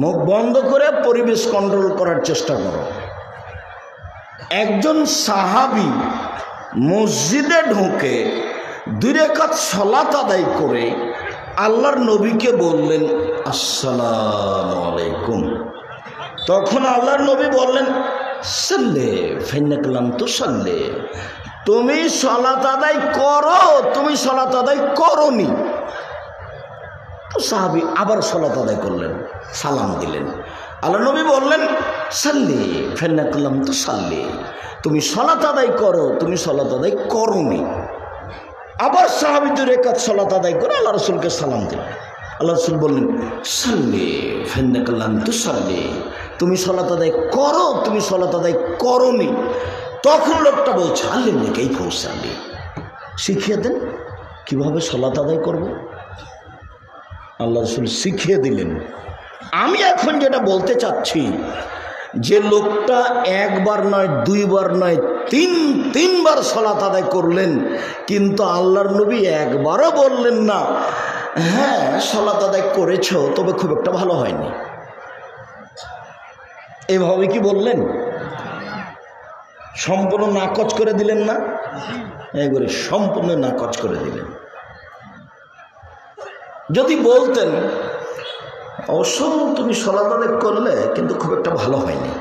মুখ বন্ধ করে পরিবেশ কন্ট্রোল করার চেষ্টা করো। একজন সাহাবী মসজিদে ঢুকে 2 রাকাত সালাত আদায় করে আল্লাহর নবীকে বললেন, আসসালামু আলাইকুম। তখন আল্লাহর নবী বললেন, সাল্লে ফাইন্নাকা লাম তুসাল্লি, তুমি সালাত আদায় করো, তুমি সালাত আদায় করোনি। তো সাহাবী আবার সালাত আদায় করলেন, সালাম দিলেন। আল্লাহ নবী বললেন, সাল্লি ফাইন্নাকা লাম তুসাল্লি, তুমি সালাত আদায় করো, তুমি সালাত আদায় করোনি। আবার সাহাবী 2 রাকাত সালাত আদায় করে আল্লাহ রাসূলকে সালাম দিলেন। আল্লাহ রাসূল বললেন, সাল্লি ফাইন্নাকা লাম তুসাল্লি, তুমি সালাত আদায় করো, তুমি সালাত আদায় করোনি। তখন লোকটা বলছে, আল্লিমনি কাইফা উসাল্লি, শিখিয়ে দেন কিভাবে সালাত আদায় করব। আল্লাহ রাসূল শিখিয়ে দিলেন। আমি এখন যেটা বলতে চাচ্ছি, যে লোকটা 1 বার নয়, 2 বার নয়, 3 বার সালাত আদায় করলেন, কিন্তু আল্লাহর নবী একবারও বললেন না, হ্যাঁ সালাত আদায় করেছো, তবে খুব একটা ভালো হয়নি। এভাবে কি বললেন? সম্পূর্ণ নাকচ করে দিলেন না? একবারে সম্পূর্ণ নাকচ করে দিলেন। যদি বলতেন, অবশ্য তুমি সালাত আদায় করলে, কিন্তু খুব একটা ভালো হয়নি,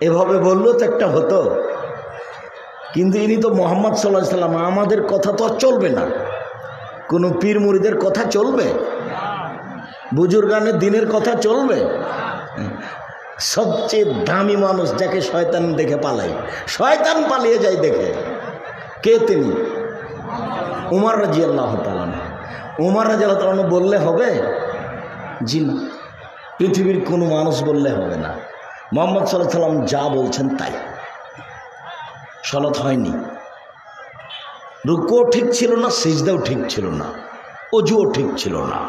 এভাবে বললেও তো একটা হতো। কিন্তু ইনি তো মুহাম্মদ সাল্লাল্লাহু আলাইহি সাল্লাম, আমাদের কথা তো আর চলবে না। কোনো পীর মুরিদের কথা চলবে? বুজুর্গানের দিনের কথা চলবে? সবচেয়ে দামি মানুষ যাকে শয়তান দেখে পালায়, শয়তান পালিয়ে যায় দেখে, কে তিনি? উমর রাদিয়াল্লাহু তাআলা। উমর রাদিয়াল্লাহু তাআলা বললে হবে? জি না, পৃথিবীর কোনো মানুষ বললে হবে না। মুহাম্মদ সাল্লাল্লাহু আলাইহি সাল্লাম যা বলছেন তাই। সালাত হয়নি, রুকুও ঠিক ছিল না, সিজদাও ঠিক ছিল না, অজুও ঠিক ছিল না।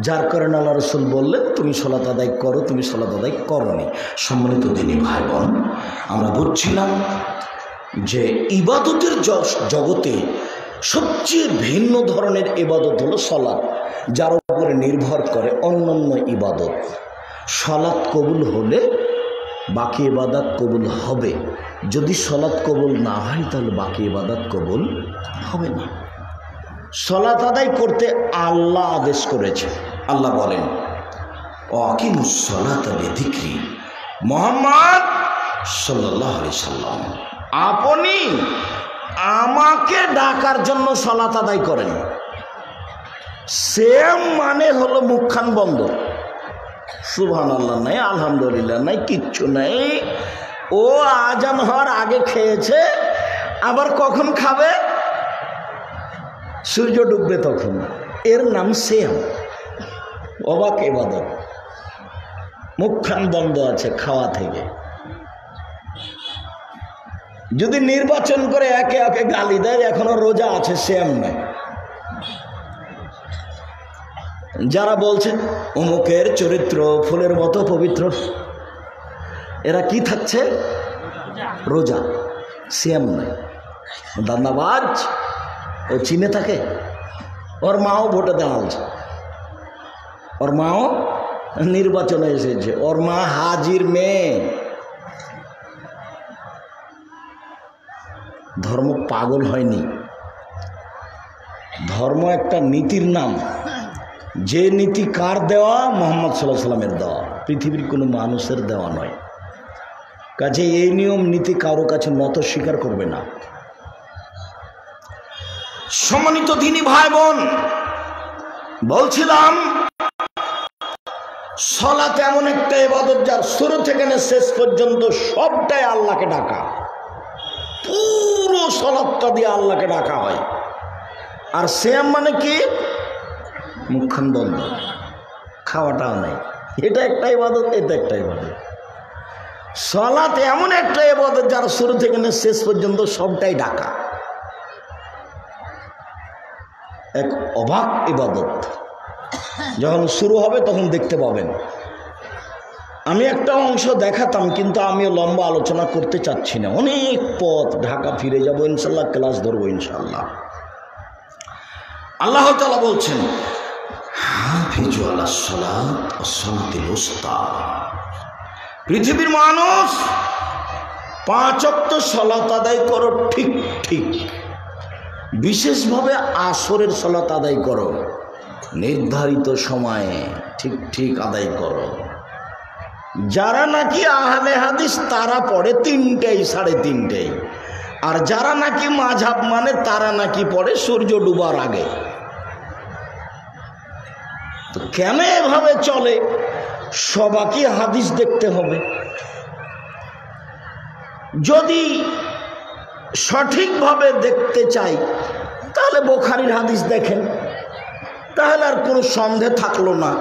যার কারণে আল্লাহ রাসূল বললেন, তুমি সালাত আদায় করো, তুমি সালাত আদায় করোনি। সম্মানিত দিনী ভাই বোন, আমরা বুঝছিলাম যে ইবাদতের জগতে সবচেয়ে ভিন্ন ধরনের ইবাদত হলো সালাত, যার উপরে নির্ভর করে অন্যান্য ইবাদত। সালাত কবুল হলে বাকি ইবাদত কবুল হবে, যদি সালাত কবুল না হয় তাহলে বাকি ইবাদত কবুল হবে না। সালাত আদায় করতে আল্লাহ আদেশ করেছে। আল্লাহ বলেন, আকিমুস সালাতা লিযিকরি, মুহাম্মদ সাল্লাল্লাহু আলাইহি সাল্লাম, আপনি আমাকে ডাকার জন্য সালাত আদায় করেন। সেম মানে হলো মুখখান বন্ধ, সুবহানাল্লাহ নাই, আলহামদুলিল্লাহ নাই, কিচ্ছু নাই। ও আজান হওয়ার আগে খেয়েছে, আবার কখন খাবে? সূর্য ডুববে তখন। এর নাম সিয়াম, অবাক ইবাদত। মুখখান বন্ধ আছে খাওয়া থেকে। যদি নির্বাচন করে একে একে গালি দেয়, এখনো রোজা আছে, শ্যাম নাই। যারা বলছে অমুকের চরিত্র ফুলের মতো পবিত্র, এরা কি থাকছে? রোজা, শ্যাম নাই। দান্দাবাজ, ও চীনে থাকে, ওর মাও ভোটে দাঁড়াচ্ছে, ওর মাও নির্বাচনে এসেছে, ওর মা হাজির মেয়ে। ধর্ম পাগল হয়নি, ধর্ম একটা নীতির নাম। যে নীতি কার দেওয়া? মুহাম্মদ সাল্লাল্লাহু আলাইহি সাল্লামের দেওয়া, পৃথিবীর কোনো মানুষের দেওয়া নয়। কাজে এই নিয়ম নীতি কারো কাছে নত স্বীকার করবে না। সম্মানিত দিনী ভাই বোন, বলছিলাম সালাত এমন একটা ইবাদত যার শুরু থেকে শেষ পর্যন্ত সবটাই আল্লাহকে ডাকা, পুরো সালাতটা দিয়ে আল্লাহকে ডাকা হয়। আর সিয়াম মানে কি? মুখখান বন্ধ, খাওয়াটাও নেই। এটা একটা ইবাদত, এটা একটা ইবাদত। সালাত এমন একটা ইবাদত যার শুরু থেকে শেষ পর্যন্ত সবটাই ডাকা, এক অবাক ইবাদত। যখন শুরু হবে তখন দেখতে পাবেন। আমি একটা অংশ দেখাতাম, কিন্তু আমি লম্বা আলোচনা করতে চাচ্ছি না, অনেক পথ, ঢাকা ফিরে যাব ইনশাল্লাহ, ক্লাস ধরবো ইনশাল্লাহ। আল্লাহ তাআলা বলছেন, হাফিজু আলাস সালাত ওয়াস সালাতিল উস্তা। পৃথিবীর মানুষ 5 ওয়াক্ত সালাত আদায় করো, ঠিক ঠিক। বিশেষভাবে আসরের সালাত আদায় করো, নির্ধারিত সময়ে ঠিক ঠিক আদায় করো। যারা নাকি আহলে হাদিস তারা পড়ে 3টায় 3:30, আর যারা নাকি মাযহাব মানে তারা নাকি পড়ে সূর্য ডুবার আগে। তো কেন এভাবে চলে? সবাইকে হাদিস দেখতে হবে। যদি সঠিকভাবে দেখতে চাই তাহলে বুখারীর হাদিস দেখেন, তাহলে আর কোনো সন্দেহ থাকলো না।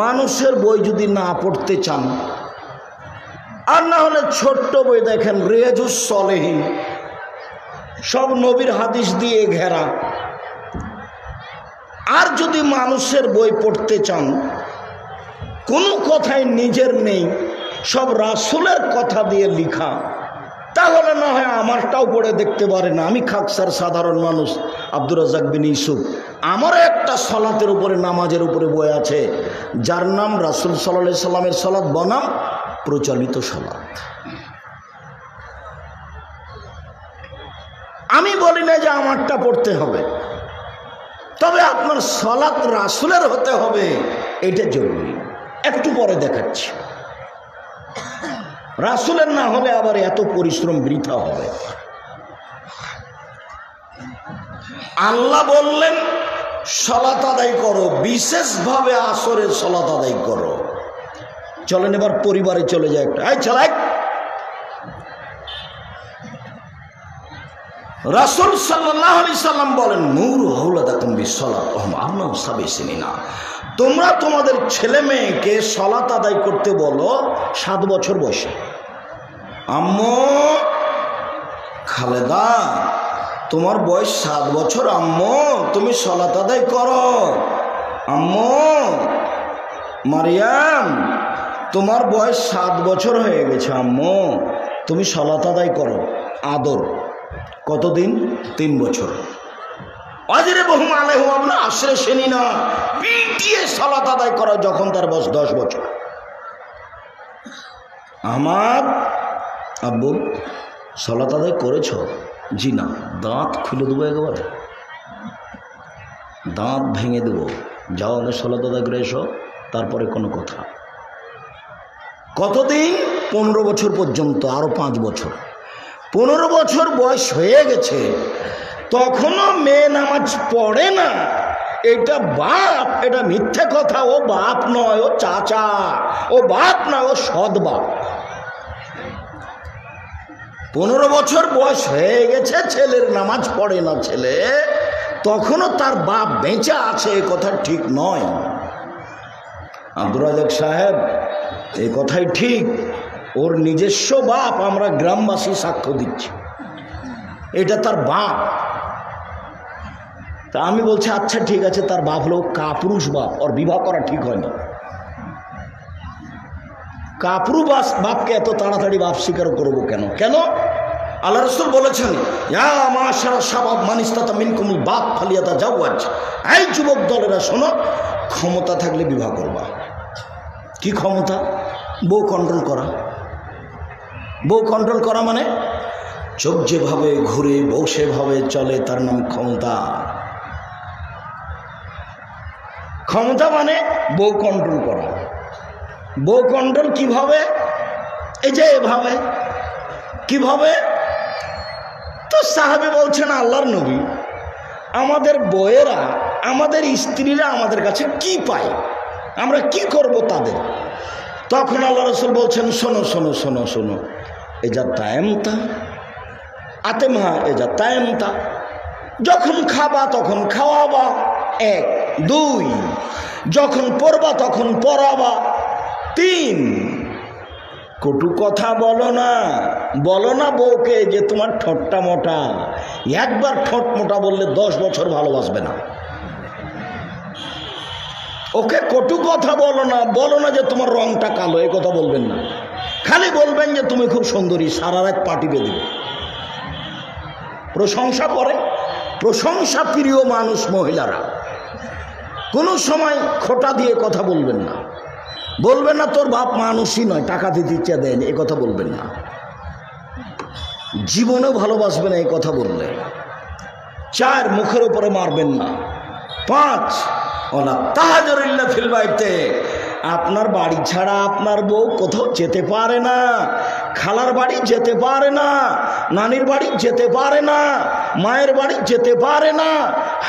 মানুষের বই যদি না পড়তে চান, আর না হলে ছোট্ট বই দেখেন, রিয়াজুস সলেহিন, সব নবীর হাদিস দিয়ে ঘেরা। আর যদি মানুষের বই পড়তে চান, কোনো কথাই নিজের নেই, সব রাসূলের কথা দিয়ে লিখা, তাহলে না হয় আমারটাও পড়ে দেখতে পারে না। আমি খাকসার সাধারণ মানুষ, আব্দুর রাজ্জাক বিন ইউসুফ। আমারও একটা সালাতের উপরে, নামাজের উপরে বই আছে, যার নাম রাসূল সাল্লাল্লাহু আলাইহি সাল্লামের সালাত বনাম প্রচলিত সালাত। আমি বলি না যে আমারটা পড়তে হবে, তবে আপনার সালাত রাসূলের হতে হবে, এটা জরুরি। একটু পরে দেখাচ্ছি। রাসূলের না হলে আবার এত পরিশ্রম বৃথা হবে। আল্লাহ বললেন সালাত আদায় করো, বিশেষভাবে আসরের সালাত আদায় করো। চলেন এবার পরিবারে চলে যায়। একটা এই চালাক, রাসূল সাল্লাল্লাহু আলাইহি সাল্লাম বলেন, মুরু আওলাদাকুম বিসসালাত ওয়া হুম আবনাউ সাবঈ সিনিনা। তোমরা তোমাদের ছেলে মেয়েকে সালাত আদায় করতে বলো 7 বছর বয়সে। আম্মু, খালেদা, তোমার বয়স 7 বছর, আম্মু তুমি সালাত আদায় করো। আম্মু মারিয়াম, তোমার বয়স 7 বছর হয়ে গেছে, আম্মু তুমি সালাত আদায় করো। আদর কতদিন? 3 বছর। আজরে বহুম আলাইহু আবনা আশরে সিনিনা, পিটিয়ে সালাত আদায় করা যখন তার বয়স 10 বছর। আমার আব্বু সালাত আদায় করেছ? জি না। দাঁত খুলে দেবো, একেবারে দাঁত ভেঙে দেবো। যাও আগে সালাত আদায় করে এসো, তারপরে কোনো কথা। কতদিন? 15 বছর পর্যন্ত, আরো 5 বছর। 15 বছর বয়স হয়ে গেছে, তখনও মেয়ে নামাজ পড়ে না। এটা বাপ, এটা মিথ্যে কথা। ও বাপ নয়, ও চাচা। ও বাপ নয়, ও সৎ বাপ। 15 বছর বয়স হয়ে গেছে, ছেলের নামাজ পড়ে না ছেলে, তখনও তার বাপ বেঁচে আছে, এ কথা ঠিক নয়। আব্দুর রাজ্জাক সাহেব, এই কথাই ঠিক। ওর নিজস্ব বাপ, আমরা গ্রামবাসী সাক্ষ্য দিচ্ছি এটা তার বাপ। তা আমি বলছি আচ্ছা ঠিক আছে, তার বাপ হলো কাপুরুষ বাপ, ওর বিবাহ করা ঠিক হয়নি। কাপুরুষ বাপকে এত তাড়াতাড়ি বাপ স্বীকার করবো কেন? কেন? আল্লাহ রাসূল বলেছেন, ইয়া মাশারা শাবাব মান ইসতাতা মিনকুমুল বাপ ফালিয়াতাজাওয়াজ। এই যুবক দলেরা শোনো, ক্ষমতা থাকলে বিবাহ করবা। কি ক্ষমতা? বউ কন্ট্রোল করা। বউ কন্ট্রোল করা মানে চোখ যেভাবে ঘুরে বউ সেভাবে চলে, তার নাম ক্ষমতা। ক্ষমতা মানে বউ কন্ট্রোল করা। বউ কন্ট্রোল কিভাবে? এই যে এভাবে। কিভাবে? তো সাহাবী বলছেন, আল্লাহর নবী, আমাদের বউয়েরা, আমাদের স্ত্রীরা আমাদের কাছে কি পায়, আমরা কি করব তাদের? তখন আল্লাহ রাসূল বলছেন, শোনো শোনো শোনো শোনো, এজা তায়েমতা আতেমহা এজা তায়েমতা, যখন খাবা তখন খাওয়াবা, 1 2, যখন পড়বা তখন পড়াবা, 3, কটু কথা বলো না। বলো না বউকে যে তোমার ঠোঁটটা মোটা। একবার ঠোঁট মোটা বললে 10 বছর ভালোবাসবে না। ওকে কটু কথা বলো না। বলো না যে তোমার রংটা কালো, এই কথা বলবেন না। খালি বলবেন যে তুমি খুব সুন্দরী, সারা রাত পাটি বেঁধে দেবে। প্রশংসা করে, প্রশংসা প্রিয় মানুষ মহিলারা। কোনো সময় খোটা দিয়ে কথা বলবেন না। বলবেন না তোর বাপ মানুষই নয়, টাকা দিতে ইচ্ছা দেয়নি, এ কথা বলবেন না। জীবনেও ভালোবাসবে না এই কথা বললে। 4, মুখের উপরে মারবেন না। 5, ওলা তাহাজুরিল্লা ফিল বাইতে, আপনার বাড়ি ছাড়া আপনার বউ কোথাও যেতে পারে না। খালার বাড়ি যেতে পারে না, নানির বাড়ি যেতে পারে না, মায়ের বাড়ি যেতে পারে না,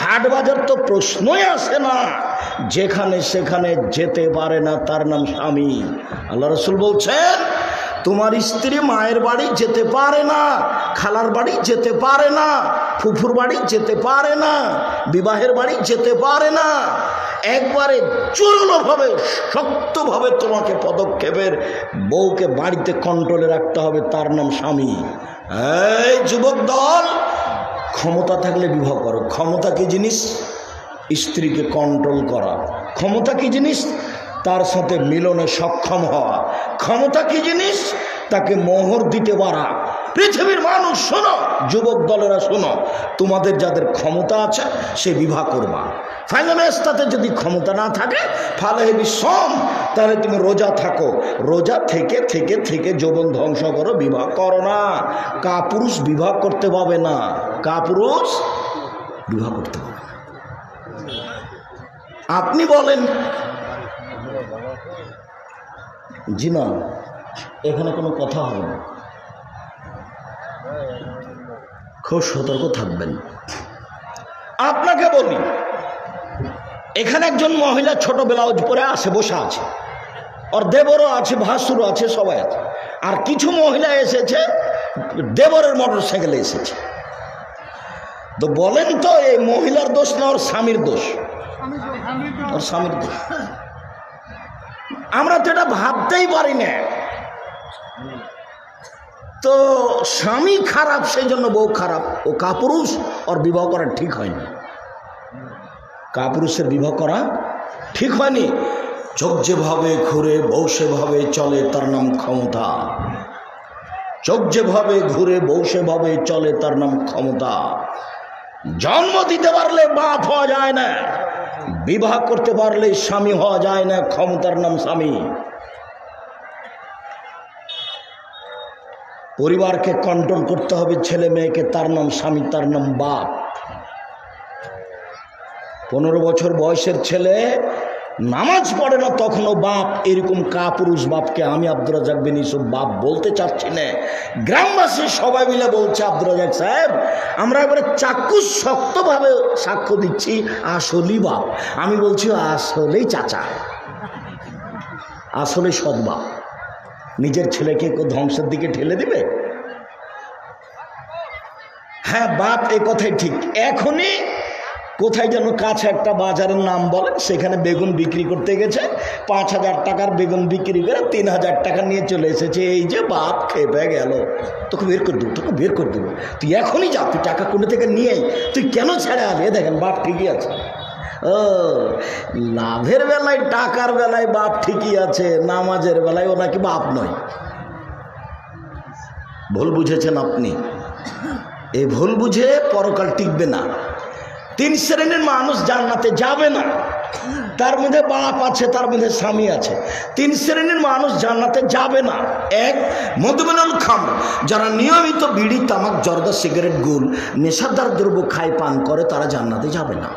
হাট বাজার তো প্রশ্নই আসে না। যেখানে সেখানে যেতে পারে না, তার নাম স্বামী। আল্লাহ রাসূল বলছেন, তোমার স্ত্রী মায়ের বাড়ি যেতে পারে না, খালার বাড়ি যেতে পারে না, ফুফুর বাড়ি যেতে পারে না, বিবাহের বাড়ি যেতে পারে না। একবারে জোরালোভাবে, শক্তভাবে তোমাকে পদক্ষেপের বউকে বাড়িতে কন্ট্রোলে রাখতে হবে, তার নাম স্বামী। এই যুবক দল, ক্ষমতা থাকলে বিবাহ করো। ক্ষমতা কি জিনিস? স্ত্রীকে কন্ট্রোল করা। ক্ষমতা কি জিনিস? তার সাথে মিলনে সক্ষম হওয়া। ক্ষমতা কি জিনিস? তাকে মোহর দিতে পারা। পৃথিবীর মানুষ শোনো, যুবক দলেরা শোনো, তোমাদের যাদের ক্ষমতা আছে সে বিবাহ করবা। ফাইনামেস্তাতে যদি ক্ষমতা না থাকে, ফালেহে বিশ্বম, তাহলে তুমি রোজা থাকো। রোজা থেকে থেকে থেকে যৌবন ধ্বংস করো, বিবাহ করো না। কাপুরুষ বিবাহ করতে পাবে না। কাপুরুষ বিবাহ করতে পাবে না। আপনি বলেন জি না, এখানে কোনো কথা হবে না, খুব সতর্ক থাকবেন। আপনাকে বলি, এখানে একজন মহিলা ছোট ব্লাউজ পরে আসে, বসে আছে, ওর দেবরও আছে, ভাসুরও আছে, সবাই আছে। আর কিছু মহিলা এসেছে, দেবরের মোটর সাইকেলে এসেছে। তো বলেন তো, এই মহিলার দোষ না ওর স্বামীর দোষ? ওর স্বামীর দোষ। আমরা তো এটা ভাবতেই পারি না। তো স্বামী খারাপ, সেই জন্য বউ খারাপ। ও কাপুরুষ, ওর বিবাহ করা ঠিক হয়নি। কাপুরুষের বিবাহ করা ঠিক হয়নি। চোখ যেভাবে ঘুরে বউ সেভাবে চলে, তার নাম ক্ষমতা। চোখ যেভাবে ঘুরে বউ সেভাবে চলে, তার নাম ক্ষমতা। জন্ম দিতে পারলে বাপ হওয়া যায় না, বিবাহ করতে পারলে স্বামী হওয়া যায় না। ক্ষমতার নাম স্বামী। পরিবারকে কন্ট্রোল করতে হবে, ছেলে মেয়েকে, তার নাম স্বামী, তার নাম বাপ। 15 বছর বয়সের ছেলে নামাজ পড়ে না, তখনও বাপ। এরকম কাপুরুষ বাপকে আমি আব্দুর রাজ্জাক বিন ইউসুফ বাপ বলতে চাচ্ছি না। গ্রামবাসী সবাই মিলে বলছে, আব্দুর রাজ্জাক সাহেব, আমরা এবারে চাক্ষুষ শক্তভাবে সাক্ষ্য দিচ্ছি, আসলেই বাপ। আমি বলছি আসলেই চাচা, আসলে সৎ বাপ। নিজের ছেলেকে ধ্বংসের দিকে ঠেলে দিবে? হ্যাঁ বাপ, এ কথাই ঠিক। এখনই কোথায় যেন কাছে একটা বাজারের নাম বলেন, সেখানে বেগুন বিক্রি করতে গেছে, 5,000 টাকার বেগুন বিক্রি করে 3,000 টাকা নিয়ে চলে এসেছে। এই যে বাপ খেপে গেল, তোকে বের করে দেবো, তোকে বের করে দেবো, তুই এখনই যা, তুই টাকা কোন থেকে নিয়ে তুই কেন ছেড়ে আলি? দেখেন বাপ ঠিকই আছে। ও লাভের বেলায় টাকার বেলায় বাপ ঠিকই আছে, নামাজের বেলায় ও নাকি বাপ নয়। ভুল বুঝেছেন আপনি। এই ভুল বুঝে পরকাল টিকবে না। 3 শ্রেণীর মানুষ জান্নাতে যাবে না, তার মধ্যে বাপ আছে, তার মধ্যে স্বামী আছে। 3 শ্রেণীর মানুষ জান্নাতে যাবে না। 1, মদমিনুল খামর, যারা নিয়মিত বিড়ি, তামাক, জর্দা, সিগারেট, গুল, নেশাদার দ্রব্য খায়, পান করে, তারা জান্নাতে যাবে না।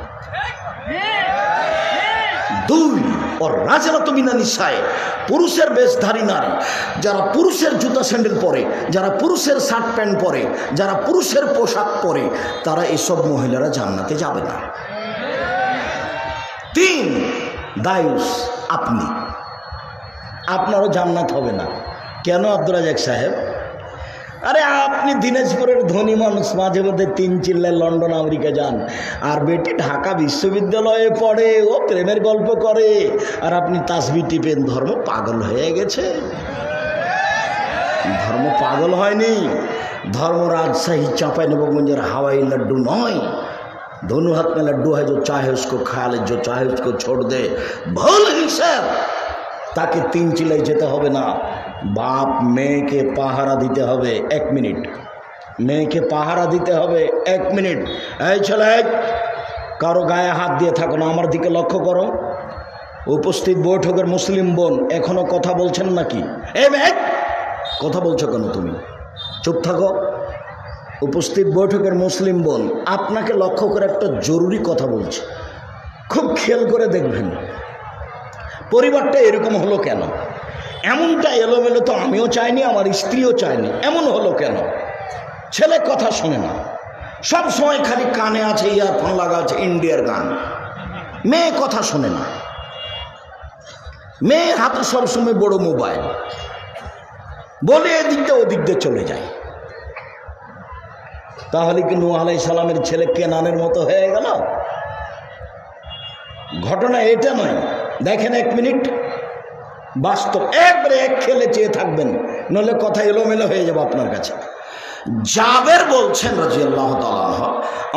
2, ওর রাজরাত মিনা নিসায়ে, পুরুষের বেশধারী নারী, যারা পুরুষের জুতা স্যান্ডেল পরে, যারা পুরুষের শার্ট প্যান্ট পরে, যারা পুরুষের পোশাক পরে, তারা এসব মহিলারা জান্নাতে যাবে না। 3, দায়ুস, আপনারও জান্নাত হবে না। কেন আব্দুর রাজ্জাক সাহেব? আরে আপনি দিনাজপুরের ধনী মানুষ, মাঝে মধ্যে 3 চিল্লায় লন্ডন আমেরিকা যান, আর বেটি ঢাকা বিশ্ববিদ্যালয়ে পড়ে, ও প্রেমের গল্প করে, আর আপনি তাসবিহ টিপেন। ধর্ম পাগল হয়ে গেছে। ধর্ম পাগল হয়নি। ধর্ম রাজশাহী চাঁপাইনবাবগंजের হাওয়াই লাড্ডু নয়। दोनों हाथ में लड्डू है, जो चाहे उसको खा ले, जो चाहे उसको छोड़ दे। भूल हिसाब, তাকে 3 চিল্লাই যেতে হবে না। বাপ মেয়েকে পাহারা দিতে হবে 1 মিনিট, মেয়েকে পাহারা দিতে হবে 1 মিনিট। এই ছেলে, কারো গায়ে হাত দিয়ে থাকো না, আমার দিকে লক্ষ্য করো। উপস্থিত বৈঠকের মুসলিম বোন, এখনো কথা বলছেন নাকি? এই মেয়ে, কথা বলছো কেন তুমি? চুপ থাকো। উপস্থিত বৈঠকের মুসলিম বোন, আপনাকে লক্ষ্য করে একটা জরুরি কথা বলছি, খুব খেয়াল করে দেখবেন। পরিবারটা এরকম হলো কেন? এমনটা এলোমেলো তো আমিও চাইনি, আমার স্ত্রীও চাইনি। এমন হলো কেন? ছেলে কথা শোনে না, সব সময় খালি কানে আছে ইয়ারফোন লাগা আছে ইন্ডিয়ার গান। মেয়ে কথা শোনে না, মেয়ের হাতে সবসময় বড় মোবাইল, বলে এদিক দিয়ে ওদিক দিয়ে চলে যায়। তাহলে কি নূহ আলাইহিস সালামের ছেলে কেনানের মতো হয়ে গেল? ঘটনা এটা নয়। দেখেন 1 মিনিট, বাস্তব একবারে এক খেলে চেয়ে থাকবেন, নইলে কথা এলোমেলো হয়ে যাবে আপনার কাছে। জাবের বলছেন রাদিয়াল্লাহু তাআলা আনহু,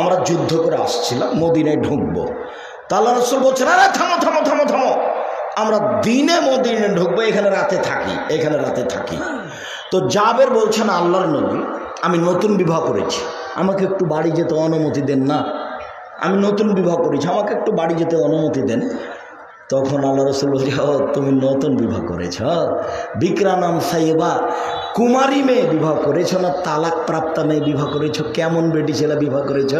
আমরা যুদ্ধ করে আসছিলাম, মদিনায় ঢুকবো। তা আল্লাহ রাসূল বলছেন, আরে থামো থামো থামো থামো, আমরা দিনে মদিনায় ঢুকবো, এখানে রাতে থাকি, এখানে রাতে থাকি। তো জাবের বলছেন, আল্লাহর নবী, আমি নতুন বিবাহ করেছি, আমাকে একটু বাড়ি যেতে অনুমতি দেন না। আমি নতুন বিবাহ করেছি, আমাকে একটু বাড়ি যেতে অনুমতি দেন। তখন আল্লাহ রাসূল বলছে, ও তুমি নতুন বিবাহ করেছ, বিক্রানাম সাইবা, কুমারী মেয়ে বিবাহ করেছ না তালাক প্রাপ্তা মেয়ে বিবাহ করেছ? কেমন বেটি ছেলে বিবাহ করেছ?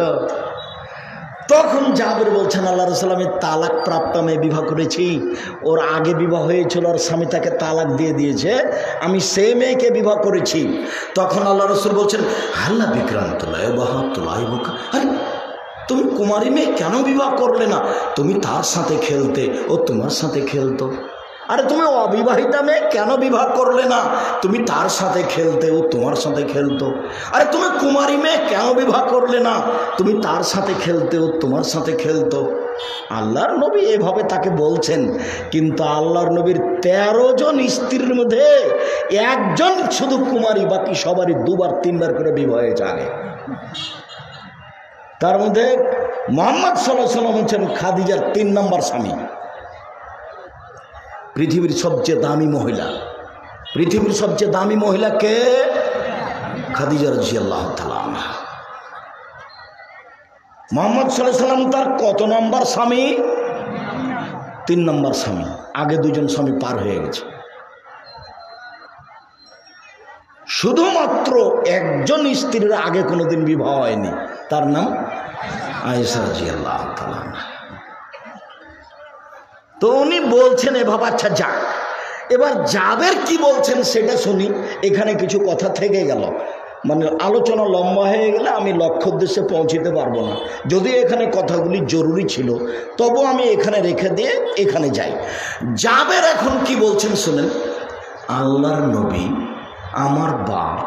তখন জাবের বলছেন, আল্লাহ রাসূল, আমি তালাক প্রাপ্তা মেয়ে বিবাহ করেছি। ওর আগে বিবাহ হয়েছিল, আর স্বামী তাকে তালাক দিয়ে দিয়েছে, আমি সেই মেয়েকে বিবাহ করেছি। তখন আল্লাহ রাসূল বলছেন, হাল্লা বিক্রান্তলায় বাহাতুলাই বোকা, আরে তুমি কুমারী মেয়ে কেন বিবাহ করলে না? তুমি তার সাথে খেলতে, ও তোমার সাথে খেলতো। আরে তুমি অবিবাহিতা মেয়ে কেন বিবাহ করলে না? তুমি তার সাথে খেলতে, ও তোমার সাথে খেলতো। আরে তুমি কুমারী মেয়ে কেন বিবাহ করলে না? তুমি তার সাথে খেলতে, ও তোমার সাথে খেলতো। আল্লাহর নবী এভাবে তাকে বলছেন, কিন্তু আল্লাহর নবীর 13 জন স্ত্রীর মধ্যে 1 জন শুধু কুমারী, বাকি সবারই 2বার 3বার করে বিবাহ হয়েছে আগে। তার মধ্যে মুহাম্মদ সাল্লাল্লাহু আলাইহি ওয়াসাল্লাম হচ্ছেন খাদিজার 3 নম্বর স্বামী। পৃথিবীর সবচেয়ে দামি মহিলা, পৃথিবীর সবচেয়ে দামি মহিলা কে? খাদিজা রাদিয়াল্লাহু তাআলা আনহা। মুহাম্মদ সাল্লাল্লাহু আলাইহি ওয়াসাল্লাম তার কত নম্বর স্বামী? 3 নম্বর স্বামী। আগে 2 জন স্বামী পার হয়ে গেছে। শুধুমাত্র 1 জন স্ত্রীর আগে কোনোদিন বিবাহ হয়নি, তার নাম আয়েশা রাদিয়াল্লাহু তাআলা আনহা। তো উনি বলছেন এভাবে। আচ্ছা যাক, এবার জাবের কি বলছেন সেটা শুনি। এখানে কিছু কথা থেকে গেল, মানে আলোচনা লম্বা হয়ে গেলে আমি লক্ষ্য উদ্দেশ্যে পৌঁছতে পারবো না। যদি এখানে কথাগুলি জরুরি ছিল, তবু আমি এখানে রেখে দিয়ে এখানে যাই। জাবের এখন কি বলছেন শুনেন। আল্লাহর নবী, আমার বাপ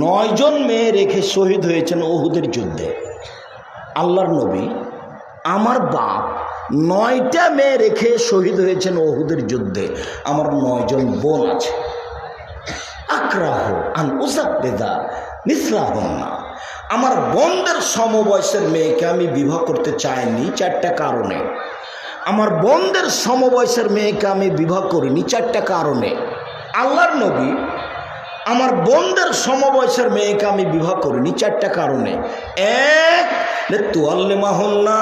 9 জন মেয়ে রেখে শহীদ হয়েছেন উহুদের যুদ্ধে। আল্লাহর নবী আমার বাপ 9টা মেয়ে রেখে শহীদ হয়েছেন ওহুদের যুদ্ধে। আমার 9 জন বোন আছে। আক্রাহ আন উযাব্বিদা মিসলাহুন্না, আমার বোনদের সমবয়সের মেয়েকে আমি বিবাহ করতে চাইনি 4টা কারণে। আমার বোনদের সমবয়সের মেয়েকে আমি বিবাহ করিনি 4টা কারণে। আল্লাহর নবী আমার বোনদের সমবয়সের মেয়েকে আমি বিবাহ করিনি 4টা কারণে। এক, তুআল্লিমাহুন্না,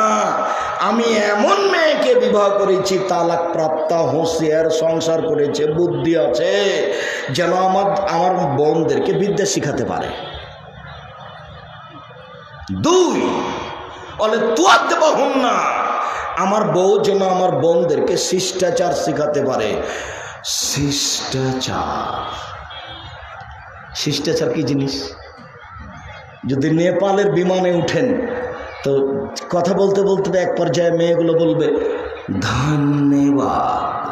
আমি এমন মেয়েকে বিবাহ করেছি তালাক প্রাপ্তা, হুঁশিয়ার, সংসার করেছে, বুদ্ধি আছে, যেন আমার বোনদেরকে বিদ্যা শিখাতে পারে। 2, বলে তুআদ্দিবুহুন্না, আমার বউ যেন আমার বোনদেরকে শিষ্টাচার শিখাতে পারে। শিষ্টাচার কি জিনিস? যদি নেপালের বিমানে উঠেন তো কথা বলতে বলতে এক পর্যায়ে মেয়েগুলো বলবে ধন্যবাদ,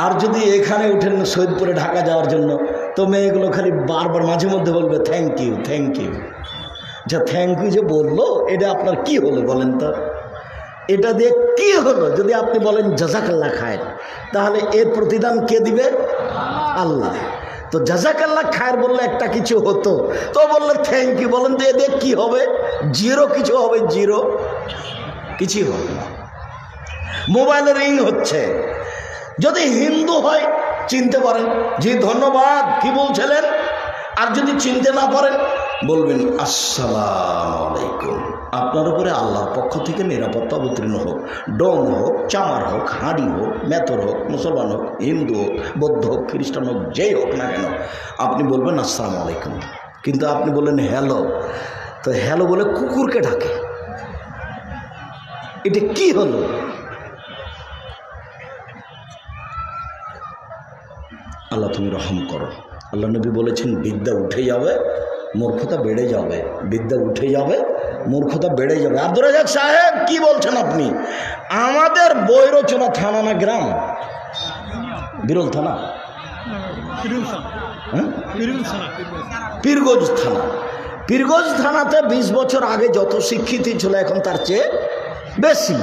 আর যদি এখানে উঠেন সৈয়দপুরে ঢাকা যাওয়ার জন্য তো মেয়েগুলো খালি বারবার মাঝে মধ্যে বলবে থ্যাংক ইউ থ্যাংক ইউ। যা থ্যাংক ইউ যে বললো এটা আপনার কি হলো বলেন তো? এটা দিয়ে কি হলো? যদি আপনি বলেন জাযাকাল্লাহ খায়ের, তাহলে এর প্রতিদান কে দিবে? আল্লাহ। তো জাযাকাল্লাহ খায়ের বললে একটা কিছু হতো, তো বললে থ্যাংক ইউ, বলেন তো এদের কি হবে? জিরো কিছু হবে, জিরো কিছুই হবে না। মোবাইলে রিং হচ্ছে, যদি হিন্দু হয় চিনতে পারেন, জি ধন্যবাদ, কি বলছিলেন? আর যদি চিনতে না পারেন বলবেন আসসালামু আলাইকুম। আপনার উপরে আল্লাহর পক্ষ থেকে নিরাপত্তা অবতীর্ণ হোক। ডোম হোক, চামার হোক, হাঁড়ি হোক, মেথর হোক, মুসলমান হোক, হিন্দু হোক, বৌদ্ধ হোক, খ্রিস্টান হোক, যেই হোক না কেন আপনি বলবেন আসসালামু আলাইকুম। কিন্তু আপনি বললেন হ্যালো, তো হ্যালো বলে কুকুরকে ডাকে, এটা কি হলো? আল্লাহ তুমি রহম করো। আল্লাহ নবী বলেছেন বিদ্যা উঠে যাবে, মূর্খতা বেড়ে যাবে। বিদ্যা উঠে যাবে, মূর্খতা বেড়ে যাবে। আব্দুর রাজ্জাক সাহেব কি বলছেন আপনি? আমাদের বৈরচনা থানা না গ্রাম? বিরল থানা, পীরগঞ্জ থানা। পীরগঞ্জ থানাতে 20 বছর আগে যত শিক্ষিত ছিল এখন তার চেয়ে বেশি।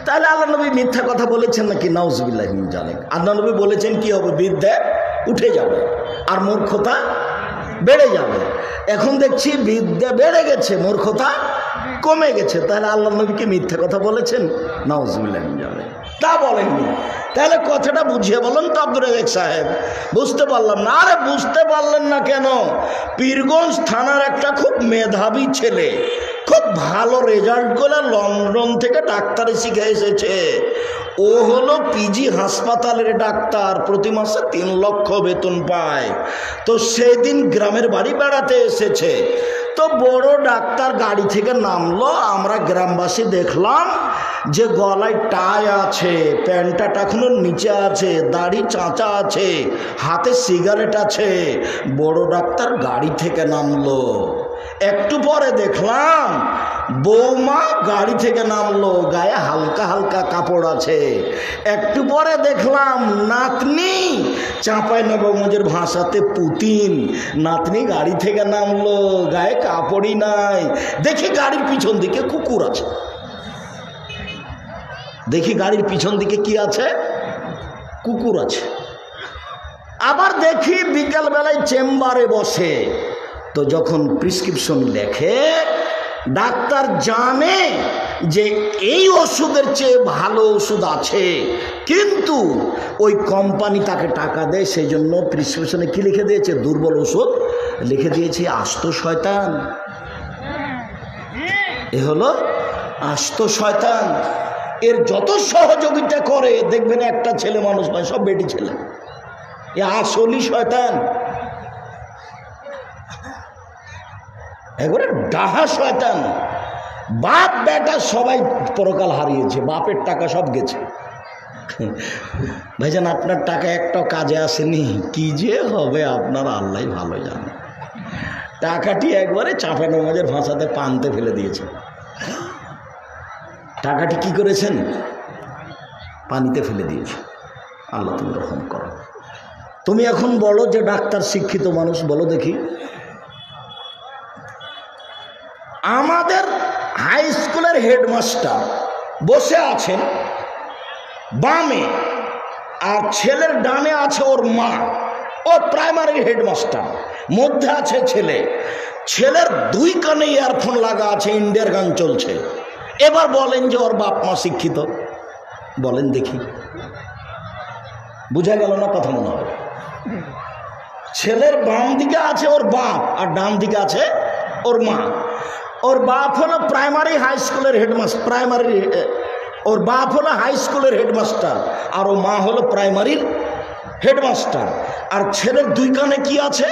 তাহলে আল্লাহ নবী মিথ্যা কথা বলেছেন নাকি? নাউজুবিল্লাহি মিন যালিক। আল্লাহ নবী বলেছেন কি হবে? বিদ্যা উঠে যাবে আর মূর্খতা বেড়ে যাবে। এখন দেখছি বিদ্যা বেড়ে গেছে, মূর্খতা কমে গেছে। তাহলে আল্লাহ নবীকে মিথ্যা কথা বলেছেন? নাউজুবিল্লাহি মিন যালিক। তা বলেননি। তাহলে কথাটা বুঝিয়ে বলেন তো আব্দুর রাজ্জাক সাহেব। বুঝতে পারলাম না। আরে বুঝতে পারলেন না কেন? পীরগঞ্জ থানার একটা খুব মেধাবী ছেলে, খুব ভালো রেজাল্ট করে লন্ডন থেকে ডাক্তারি শিখে এসেছে। ও হলো পিজি হাসপাতালের ডাক্তার, প্রতি মাসে 3 লক্ষ বেতন পায়। তো সেদিন গ্রামের বাড়ি বেড়াতে এসেছে। তো বড় ডাক্তার গাড়ি থেকে নামলো, আমরা গ্রামবাসী দেখলাম যে গলায় টাই আছে, প্যান্টটা এখনো নিচে আছে, দাড়ি চাঁচা আছে, হাতে সিগারেট আছে। বড় ডাক্তার গাড়ি থেকে নামলো। একটু পরে দেখলাম বৌমা গাড়ি থেকে নামলো, গায়ে হালকা হালকা কাপড় আছে। একটু পরে দেখলাম নাতনি, চাঁপাইনবাবগঞ্জের ভাষাতে পুতিন, নাতনি গাড়ি থেকে নামলো, গায়ে কাপড়ই নাই। দেখি গাড়ির পিছন দিকে কুকুর আছে। দেখি গাড়ির পিছন দিকে কি আছে? কুকুর আছে। আবার দেখি বিকাল বেলায় চেম্বারে বসে, তো যখন প্রেসক্রিপশন লেখে, ডাক্তার জানে যে এই ওষুধের চেয়ে ভালো ওষুধ আছে, কিন্তু ওই কোম্পানি তাকে টাকা দেয়, সেই জন্য প্রেসক্রিপশনে কি লিখে দিয়েছে? দুর্বল ওষুধ লিখে দিয়েছে। আস্ত শয়তান, এ হলো আস্ত শয়তান। এর যত সহযোগিতা করে দেখবেন একটা ছেলে মানুষ নয়, সব বেটি ছেলে। এ আসলি শয়তান, একবারে ডাহা শয়তান। বাপ বেটা সবাই পরকাল হারিয়েছে, বাপের টাকা সব গেছে। ভাইজান আপনার টাকা একটাও কাজে আসেনি, কি যে হবে আপনার আল্লাহ ভালো জানে। টাকাটি একবারে চাঁপাইনবাবগঞ্জের ভাষাতে পান্তে ফেলে দিয়েছে। টাকাটি কি করেছেন? পানিতে ফেলে দিয়েছে। আল্লাহ তুমি রহম করো। তুমি এখন বলো যে ডাক্তার শিক্ষিত মানুষ, বলো দেখি। আমাদের স্কুলের হেডমাস্টার বসে আছেন বামে, আর ছেলের ডানে আছে ওর মা। ও প্রাইমারি হেডমাস্টার, মধ্যে আছে ছেলে। ছেলের দুই কানে ইয়ারফোন লাগা আছে, ইন্ডিয়ার গান চলছে। এবার বলেন যে ওর বাপ মা শিক্ষিত? বলেন দেখি, বুঝা গেল না কথা? মনে হয় ছেলের বাম দিকে আছে ওর বাপ, আর ডান দিকে আছে ওর মা। ওর বাপ হলো প্রাইমারি হাই স্কুলের হেডমাস্টার, ওর বাপ হলো হাই স্কুলের হেডমাস্টার, আর ও মা হলো প্রাইমারির হেডমাস্টার। আর ছেলের দুই কানে কি আছে?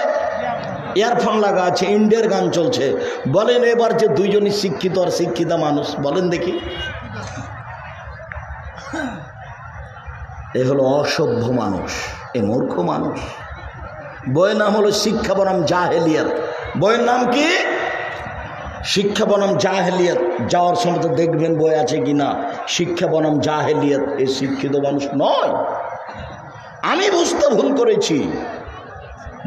ইয়ারফোন লাগা আছে, ইন্ডিয়ার গান চলছে। বলেন এবার যে দুইজনই শিক্ষিত আর শিক্ষিতা মানুষ, বলেন দেখি। এ হলো অসভ্য মানুষ, এ মূর্খ মানুষ। বইয়ের নাম হলো শিক্ষা বনাম জাহেলিয়াত। বইয়ের নাম কি? শিক্ষা বনাম জাহেলিয়াত। যাওয়ার সময় তো দেখবেন বই আছে কিনা, শিক্ষা বনাম জাহেলিয়াত। এ শিক্ষিত মানুষ নয়, আমি বুঝতে ভুল করেছি।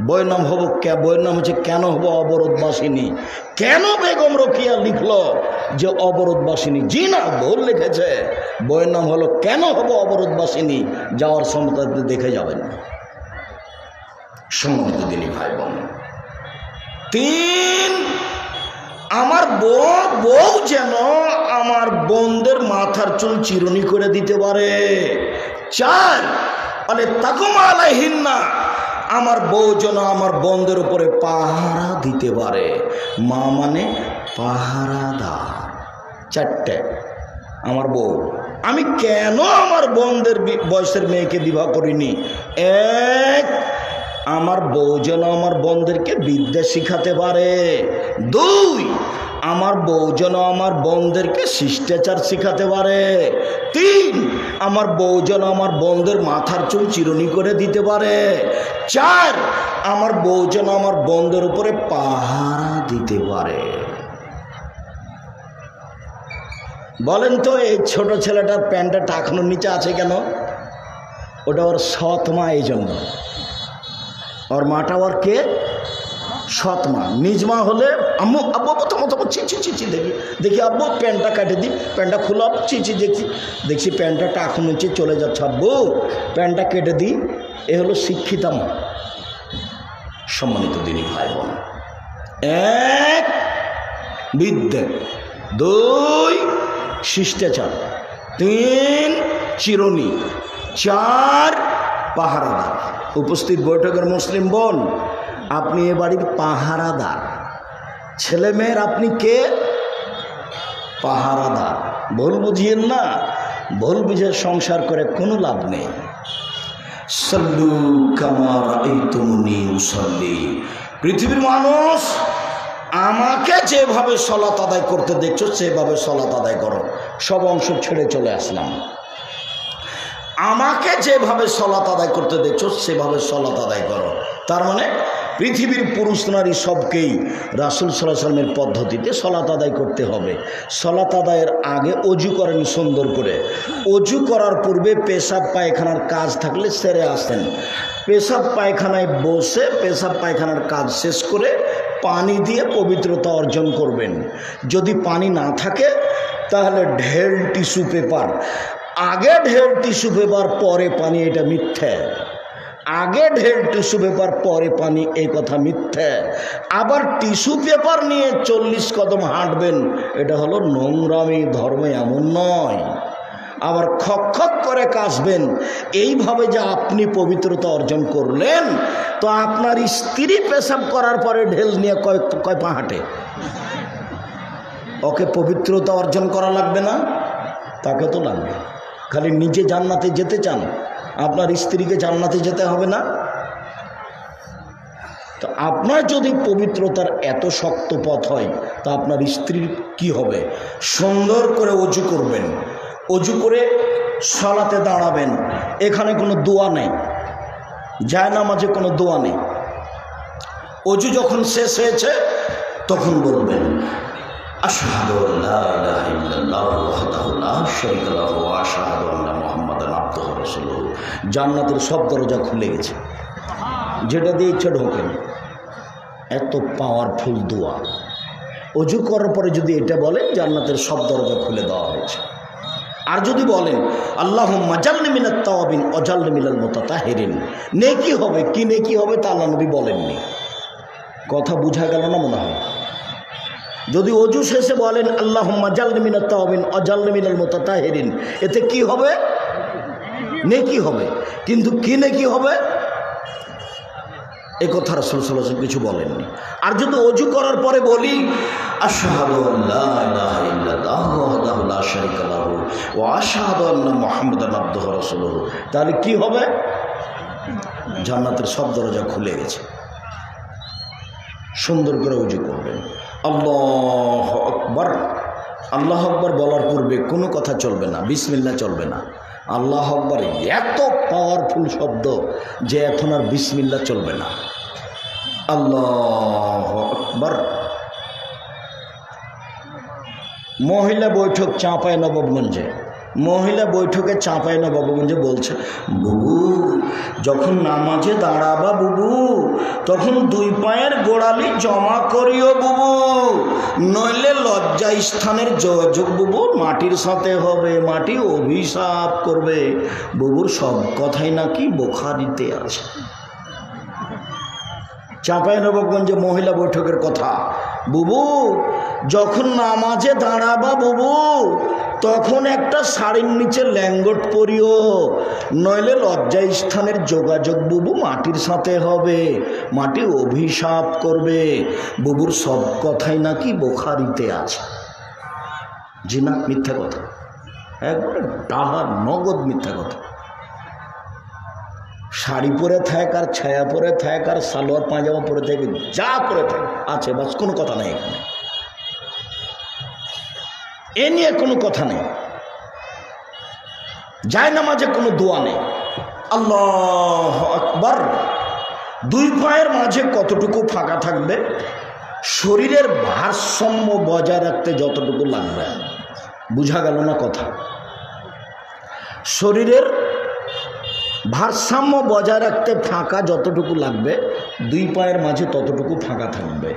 বইয়ের নাম হবো, বইয়ের নাম হচ্ছে কেন হবো অবরোধবাসিনী। কেন বেগম রোকেয়া লিখলো যে অবরোধবাসিনী? জি না, ভুল লিখেছে। বইয়ের নাম হলো কেন হবো অবরোধবাসিনী। যাওয়ার সময় দেখে যাবেন। সম্মানিত দিনী ভাই বোন, 3, আমার বউ যেন আমার বোনদের মাথার চুল চিরুনি করে দিতে পারে। 4, বলে তাকুমা আলাইহিন্না, আমার বউ যেন আমার বোনদের উপরে পাহারা দিতে পারে। মা মানে পাহারাদার। 4টে আমার বউ। আমি কেন আমার বোনদের বয়সের মেয়েকে বিবাহ করিনি? 1, আমার বউ যেন আমার বোনদেরকে বিদ্যা শিখাতে পারে। 2, আমার বউ যেন আমার বোনদেরকে শিষ্টাচার শিখাতে পারে। 3, আমার বউ যেন আমার বোনদের মাথার চুল চিরুনি করে দিতে পারে। 4, আমার বউ যেন আমার বোনদের উপরে পাহারা দিতে পারে। বলেন তো, এই ছোট ছেলেটার প্যান্টটা টাকনোর নিচে আছে কেন? ওটা ওর সৎ মা, এই জন্য। ওর মাটা ওর কে? সৎ মা। নিজ মা হলে আম্মু, আব্বু প্রথম চিচি চিচি দেখি আব্বু প্যান্টটা কাটে দিই, প্যান্টটা খুলো, আব্বু চিচি দেখছি প্যান্টটা টাকনো নিচে চলে যাচ্ছে, আব্বু প্যান্টটা কেটে দিই। এ হলো শিক্ষিতা মা। সম্মানিত দিনী ভাই বোন, 1, বিদ্যা, 2, শিষ্টাচার, 3, চিরুনি, 4, পাহারাদার। উপস্থিত বৈঠকের মুসলিম বোন, আপনি এ বাড়ির পাহারাদার। ছেলে মেয়ের আপনি কে? পাহারাদার। ভুল বুঝিয়েন না, ভুল বুঝে সংসার করে কোনো লাভ নেই। সাল্লু কামা রাআইতুমুনি উসাল্লি। পৃথিবীর মানুষ, আমাকে যেভাবে সলাত আদায় করতে দেখছো সেভাবে সলাত আদায় করো। সব অংশ ছেড়ে চলে আসলাম। আমাকে যেভাবে সলাত আদায় করতে দেখছো সেভাবে সলাত আদায় করো। তার মানে পৃথিবীর পুরুষ নারী সবকেই রাসূল সাল্লাল্লাহু আলাইহি ওয়াসাল্লামের পদ্ধতিতে সলাত আদায় করতে হবে। সলাত আদায়ের আগে অজু করেন সুন্দর করে। অজু করার পূর্বে পেশাব পায়খানার কাজ থাকলে সেরে আসেন। পেশাব পায়খানায় বসে পেশাব পায়খানার কাজ শেষ করে পানি দিয়ে পবিত্রতা অর্জন করবেন। যদি পানি না থাকে তাহলে ঢেল টিস্যু পেপার, আগে ঢেল টিস্যু পেপার পরে পানি, এটা মিথ্যা। আগে ঢেল টিস্যু পেপার পরে পানি, এই কথা মিথ্যা। আবার টিস্যু পেপার নিয়ে 40 কদম হাঁটবেন, এটা হলো নোংরামি। ধর্মে এমন নয়। আবার খক খক করে কাশবেন, এইভাবে যে আপনি পবিত্রতা অর্জন করলেন, তো আপনার স্ত্রী পেশাব করার পরে ঢেল নিয়ে কয় পা হাঁটে? ওকে পবিত্রতা অর্জন করা লাগবে না? তাকে তো লাগবে। খালি নিজে জান্নাতে যেতে চান, আপনার স্ত্রীকে জান্নাতে যেতে হবে না? তো আপনার যদি পবিত্রতার এত শক্ত পথ হয়, তা আপনার স্ত্রীর কি হবে? সুন্দর করে অজু করবেন, অজু করে সালাতে দাঁড়াবেন। এখানে কোনো দোয়া নেই, জায়নামাজে কোনো দোয়া নেই। অজু যখন শেষ হয়েছে তখন বলবেন আশহাদু আল্লা ইলাহা ইল্লাল্লাহু ওয়াহদাহু লা শারীকা লাহু ওয়া আশহাদু আন্না মুহাম্মাদান আবদুহু ওয়া রাসূলুহু। জান্নাতের সব দরজা খুলে গেছে, যেটা দিয়ে ইচ্ছে ঢোকেন। এত পাওয়ারফুল দোয়া। অজু করার পরে যদি এটা বলেন জান্নাতের সব দরজা খুলে দেওয়া হয়েছে। আর যদি বলেন আল্লাহুম্মা জাল্নি মিনাত তাওয়াবিন ওয়াজালনি মিনাল মুতাতাহিরিন, নেকি হবে। কি নেকি হবে তা আল্লাহ নবী বলেননি। কথা বোঝা গেল না মনে হয়? যদি অজু শেষে বলেন আল্লাহুম্মা জাল্নি মিনাত তাওয়াবিন ওয়াজালনি মিনাল মুতাতাহিরিন, এতে কি হবে? নেকি হবে। কিন্তু কি নেকি হবে এ কথা রাসূল সাল্লাল্লাহু আলাইহি ওয়াসাল্লাম কিছু বলেননি। আর যদি অজু করার পরে বলি আশহাদু আল্লা ইলাহা ইল্লাল্লাহু ওয়াহদাহু লা শারীকা লাহু ওয়া আশহাদু আন্না মুহাম্মাদান আবদুহু ওয়া রাসূলুহু, তাহলে কি হবে? জান্নাতের সব দরজা খুলে গেছে। সুন্দর করে অজু করবেন। আল্লাহু আকবার, আল্লাহু আকবার বলার পূর্বে কোনো কথা চলবে না, বিসমিল্লাহ চলবে না। আল্লাহু আকবার এত পাওয়ারফুল শব্দ যে এখন আর বিসমিল্লাহ চলবে না। আল্লাহু আকবার। মহিলা বৈঠক চাঁপাইনবাবগঞ্জে, মহিলা বৈঠকে চাঁপাইনবাবগঞ্জে বলছে, বুবু যখন নামাজে দাঁড়াবা বুবু তখন দুই পায়ের গোড়ালি জমা করিও বুবু, নইলে লজ্জা স্থানের যোগাযোগ বুবু মাটির সাথে হবে, মাটি অভিশাপ করবে। বুবুর সব কথাই নাকি বুখারীতে আছে। চাঁপাইনবাবগঞ্জে মহিলা বৈঠকের কথা। বুবু যখন নামাজে দাঁড়াবা বুবু তখন একটা শাড়ির নিচে ল্যাঙ্গট পরিও, নইলে লজ্জা স্থানের যোগাযোগ বুবু মাটির সাথে হবে, মাটি অভিশাপ করবে। বুবুর সব কথাই নাকি বুখারীতে আছে। জি না, মিথ্যা কথা, একবারে ডাহা নগদ মিথ্যা কথা। শাড়ি পরে থাক আর ছায়া পরে থাক আর সালোয়ার পায়জামা পরে থাকে, যা পরে থাক আছে, বাস কোনো কথা নেই এখানে, এ নিয়ে কোনো কথা নেই। যায় নামাজে কোনো দোয়া নেই। আল্লাহু আকবার। দুই পায়ের মাঝে কতটুকু ফাঁকা থাকবে? শরীরের ভারসাম্য বজায় রাখতে যতটুকু লাগবে। বুঝা গেল না কথা? শরীরের ভারসাম্য বজায় রাখতে ফাঁকা যতটুকু লাগবে দুই পায়ের মাঝে ততটুকু ফাঁকা থাকবে।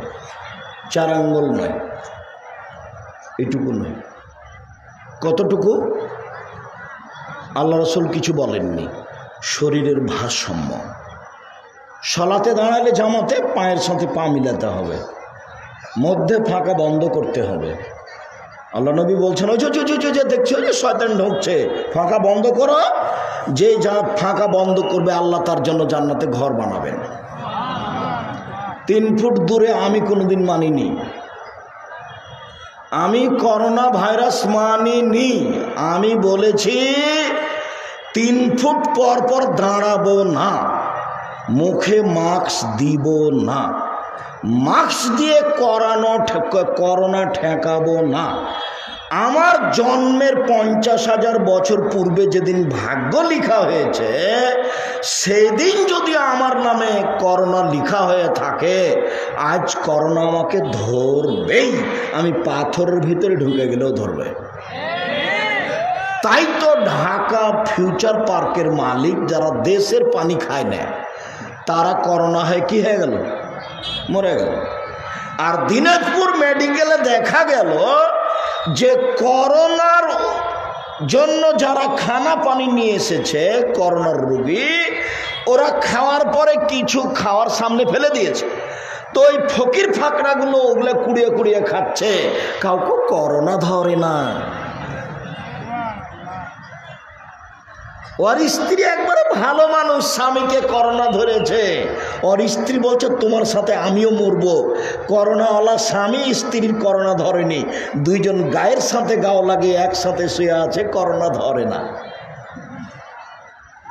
4 আঙ্গুল নয়, এটুকু নয়। কতটুকু? আল্লাহ রাসূল কিছু বলেননি। শরীরের ভারসাম্য। সালাতে দাঁড়ালে জামাতে পায়ের সাথে পা মিলাতে হবে, মধ্যে ফাঁকা বন্ধ করতে হবে। আল্লাহ নবী বলছেন ওই যে দেখছো যে শয়তান ঢুকছে, ফাঁকা বন্ধ করো। যে যা ফাঁকা বন্ধ করবে আল্লাহ তার জন্য জান্নাতে ঘর বানাবেন। 3 ফুট দূরে আমি কোনোদিন মানিনি, আমি করোনা ভাইরাস মানিনি। আমি বলেছি 3 ফুট পর পর দাঁড়াবো না, মুখে মাস্ক দিব না, মাস্ক দিয়ে করোনা ঠেকাবো না। আমার জন্মের 50,000 বছর পূর্বে যেদিন ভাগ্য লেখা হয়েছে সেদিন যদি আমার নামে করোনা লেখা হয়ে থাকে, আজ করোনা আমাকে ধরবেই। আমি পাথরের ভিতরে ঢুকে গেলেও ধরবে। তাই তো ঢাকা ফিউচার পার্কের মালিক যারা দেশের পানি খায় না, তারা করোনা হয়ে কি হয়ে গেল? মরে গেল। আর দিনাজপুর মেডিকেলে দেখা গেল যে করোনার জন্য যারা খানা পানি নিয়ে এসেছে করোনার রোগী, ওরা খাওয়ার পরে কিছু খাওয়ার সামনে ফেলে দিয়েছে। তো ওই ফকির ফাকরাগুলো ওগুলো কুড়িয়ে কুড়িয়ে খাচ্ছে, কাউকে করোনা ধরে না। ওর স্ত্রী একবারে ভালো মানুষ, স্বামীকে করোনা ধরেছে, ওর স্ত্রী বলছে তোমার সাথে আমিও মরবো। করোনাওয়ালা স্বামী স্ত্রীর করোনা ধরেনি, দুইজন গায়ের সাথে গাও লাগিয়ে একসাথে শুয়ে আছে, করোনা ধরে না।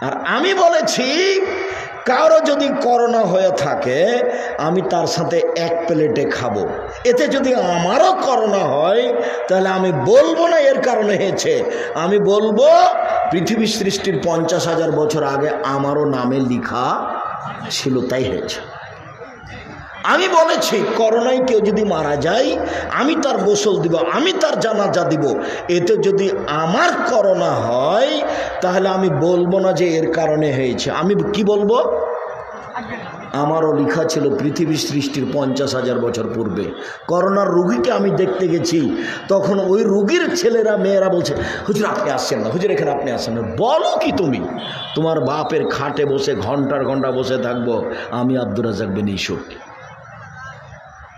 আর আমি বলেছি কারো যদি করোনা হয়ে থাকে আমি তার সাথে এক প্লেটে খাবো। এতে যদি আমারও করোনা হয় তাহলে আমি বলবো না এর কারণে হয়েছে, আমি বলবো পৃথিবী সৃষ্টির 50,000 বছর আগে আমারও নামে লেখা ছিল, তাই হয়েছে। আমি বলেছি করোনায় কেউ যদি মারা যায় আমি তার গোসল দিব, আমি তার জানাজা দিব। এতে যদি আমার করোনা হয় তাহলে আমি বলবো না যে এর কারণে হয়েছে, আমি কি বলবো? আমারও লেখা ছিল পৃথিবী সৃষ্টির 50,000 বছর পূর্বে। করোনার রুগীকে আমি দেখতে গেছি, তখন ওই রুগীর ছেলেরা মেয়েরা বলছে, হুজুর আপনি আসছেন না, হুজুর এখানে আপনি আসছেন না। বলো কি তুমি? তোমার বাপের খাটে বসে ঘন্টার ঘন্টা বসে থাকবো আমি আব্দুর রাজ্জাক বিন ইউসুফ?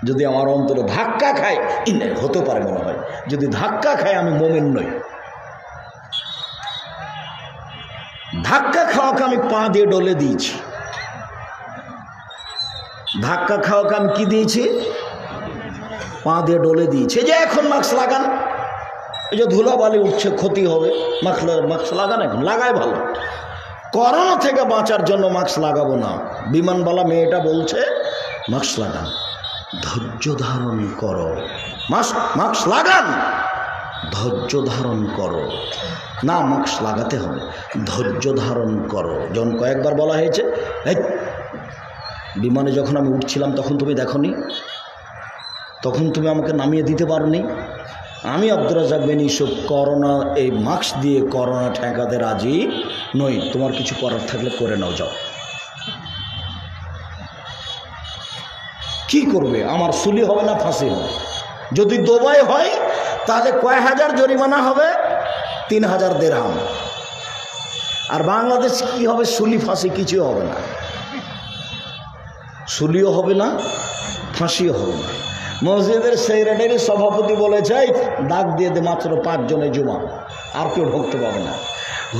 যদি আমার অন্তরে ধাক্কা খায়, হতে পারে মনে হয়, যদি ধাক্কা খায় আমি মোমেন নই। ধাক্কা খাওয়াকে আমি পা দিয়ে ডলে দিয়েছি। ধাক্কা খাওয়াকে আমি কি দিয়েছি? পা দিয়ে ডলে দিয়েছি। যে এখন মাস্ক লাগান, এই যে ধুলাবালি উঠছে ক্ষতি হবে, মাস্ক লাগান, এখন লাগায় ভালো। করোনা থেকে বাঁচার জন্য মাস্ক লাগাবো না। বিমানবালা মেয়েটা বলছে মাস্ক লাগান, ধৈর্য ধারণ করো। মাস্ক লাগান, ধৈর্য ধারণ করো। না, মাস্ক লাগাতে হবে, ধৈর্য ধারণ করো। যখন কয়েকবার বলা হয়েছে, এই বিমানে যখন আমি উঠছিলাম তখন তুমি দেখোনি, তখন তুমি আমাকে নামিয়ে দিতে পারোনি। আমি আব্দুর রাজ্জাক বিন ইউসুফ করোনা, এই মাস্ক দিয়ে করোনা ঠেকাতে রাজি নই। তোমার কিছু করার থাকলে করে নাও, যাও। কি করবে? আমার সুলি হবে না ফাঁসি হবে? যদি দুবাই হয় তাহলে কয় হাজার জরিমানা হবে? 3,000 দিরহাম। আর বাংলাদেশ কি হবে? সুলি ফাঁসি কিছু হবে না, সুলিও হবে না, ফাঁসিও হবে না। মসজিদের সেক্রেটারি সভাপতি বলেছে দাগ দিয়ে দে মাত্র 5 জনের জমা, আর কেউ ঢুকতে পাবে না।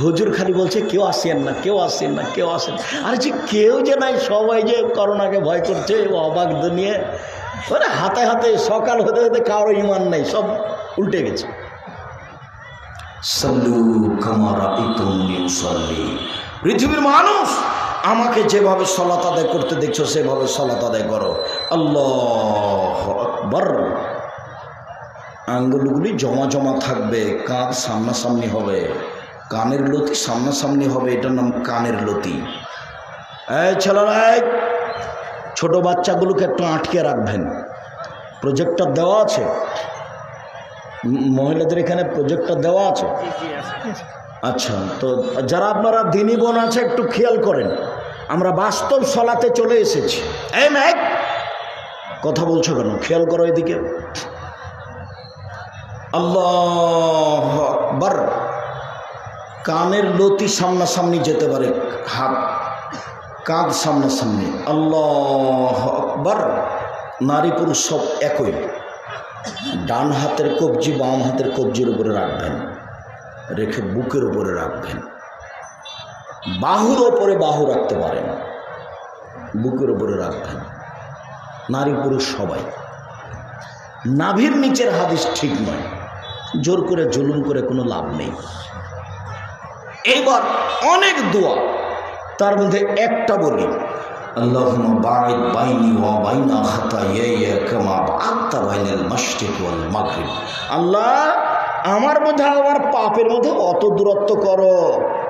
হুজুর খালি বলছে কেউ আসেন না, কেউ আসেন না, কেউ আসেন। আর যে কেউ যে নাই, সবাই যে করোনাকে ভয় করছে, অবাক দুনিয়ে, মানে হাতে হাতে সকাল হতে হতে কারো ইমান নেই, সব উল্টে গেছে। পৃথিবীর মানুষ আমাকে যেভাবে সালাত আদায় করতে দেখছো সেভাবে সালাত আদায় করো। আল্লাহু আকবার। আঙ্গুলগুলি জমা জমা থাকবে, কাঁধ সামনাসামনি হবে, কানের লতি সামনাসামনি হবে, এটার নাম কানের লতি। এই ছেলেরা, ছোট বাচ্চাগুলোকে একটু আটকে রাখবেন। প্রজেক্টর দেওয়া আছে, মহিলাদের এখানে প্রজেক্টর দেওয়া আছে। আচ্ছা, তো যারা আপনারা দিনী বোন আছে একটু খেয়াল করেন, আমরা বাস্তব সলাতে চলে এসেছি। এই মেঘ, কথা বলছো কেন? খেয়াল করো এদিকে। আল্লাহু আকবার। কানের লতি সামনাসামনি যেতে পারে, হাত কাঁধ সামনাসামনি। আল্লাহু আকবার। নারী পুরুষ সব একই। ডান হাতের কবজি বাম হাতের কবজির উপরে রাখবেন, রেখে বুকের উপরে রাখবেন। বাহুর ওপরে বাহু রাখতে পারেন, বুকের উপরে রাখবেন। নারী পুরুষ সবাই। নাভির নিচের হাদিস ঠিক নয়, জোর করে জুলুম করে কোনো লাভ নেই। এবার অনেক দোয়া, তার মধ্যে একটা বলি, আল্লাহুম্মা বা'id বাইনি ওয়া বাইনা খাতায়ায়া কামা বা'adta বাইনাল মাশরিক ওয়াল মাগরিব। আল্লাহ, আমার মধ্যে আমার পাপের মধ্যে অত দূরত্ব করো,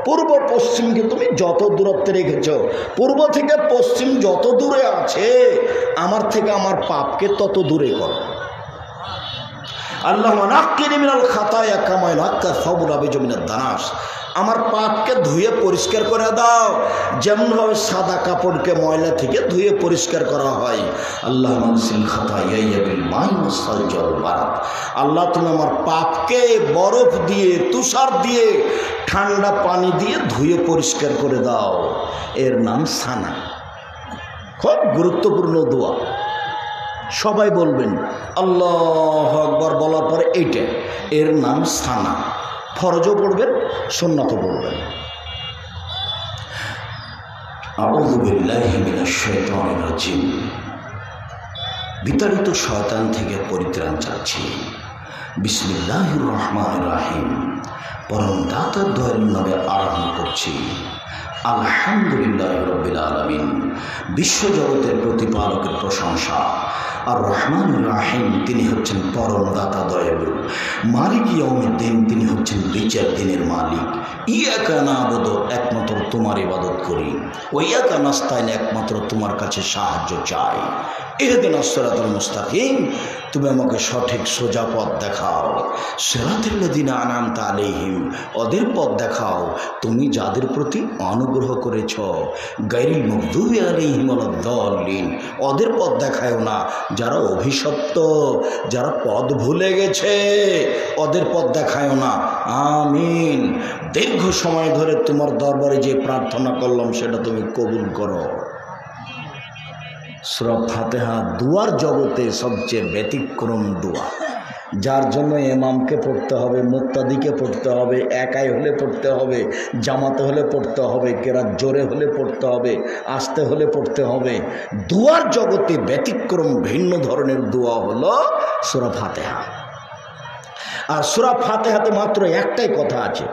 পূর্ব পশ্চিমকে তুমি যত দূরত্বে রেখেছো, পূর্ব থেকে পশ্চিম যত দূরে আছে আমার থেকে আমার পাপকে তত দূরে করো। আল্লাহুম্মা নাক্কিনি মিনাল খাতায়া কামা ইয়ানাক্কা সাবুল আবিজু মিনাদ দানাস। আমার পাপকে ধুয়ে পরিষ্কার করে দাও, যেমনভাবে সাদা কাপড়কে ময়লা থেকে ধুয়ে পরিষ্কার করা হয়। আল্লাহ মাগসিল খাতায়ায়া বিল মাই ওয়াস সালজি ওয়াল বারাদ। আল্লাহ, তুমি আমার পাপকে বরফ দিয়ে, তুষার দিয়ে, ঠান্ডা পানি দিয়ে ধুয়ে পরিষ্কার করে দাও। এর নাম সানা। খুব গুরুত্বপূর্ণ দোয়া, সবাই বলবেন আল্লাহু আকবার বলার পরে এইটা, এর নাম সানা। ফরজও পড়বেন, সুন্নাতও পড়বেন। আউযু বিল্লাহি মিনাশ শাইতানির রাজিম। বিতাড়িত শয়তান থেকে পরিত্রাণ চাচ্ছি। বিসমিল্লাহির রহমানির রহিম। পরম দাতার দয়ালুর নামে আরম্ভ করছি। আলহামদুলিল্লাহি রাব্বিল আলামিন। বিশ্বজগতের প্রতিপালকের প্রশংসা। আর রহমান রাহিম তিনি হচ্ছেন পরম দাতা দয়ালু। মালিক ইয়াউমিদ্দিন তিনি হচ্ছেন বিচার দিনের মালিক। ইয়াকা না'বুদু একমাত্র তোমার ইবাদত করি, ওয়া ইয়াকা নাস্তাইন একমাত্র তোমার কাছে সাহায্য চাই। ইহদিনাস সিরাতাল মুস্তাকিম তুমি আমাকে সঠিক সোজা পথ দেখাও। সিরাতাল লাযিনা আনআমতা আলাইহিম ওদের পথ দেখাও তুমি যাদের প্রতি অনুগ্রহ করেছ। গায়রিল মাগদুবি আলাইহিম ওয়ালাদ-দাল্লিন ওদের পথ দেখায়ও না যারা অভিশপ্ত, যারা পথ ভুলে গেছে ওদের পথ দেখায়ও না। আমিন। দীর্ঘ সময় ধরে তোমার দরবারে যে প্রার্থনা করলাম সেটা তুমি কবুল করো। সূরা ফাতিহা দুয়ার জগতে সবচেয়ে ব্যতিক্রম দোয়া, যার জন্য ইমামকে পড়তে হবে, মুক্তাদিকে পড়তে হবে, একাই হলে পড়তে হবে, জামাতে হলে পড়তে হবে, কেরাত জোরে হলে পড়তে হবে, আস্তে হলে পড়তে হবে। দুয়ার জগতে ব্যতিক্রম ভিন্ন ধরনের দোয়া হলো সূরা ফাতিহা। আর সূরা ফাতিহাতে মাত্র একটাই কথা আছে,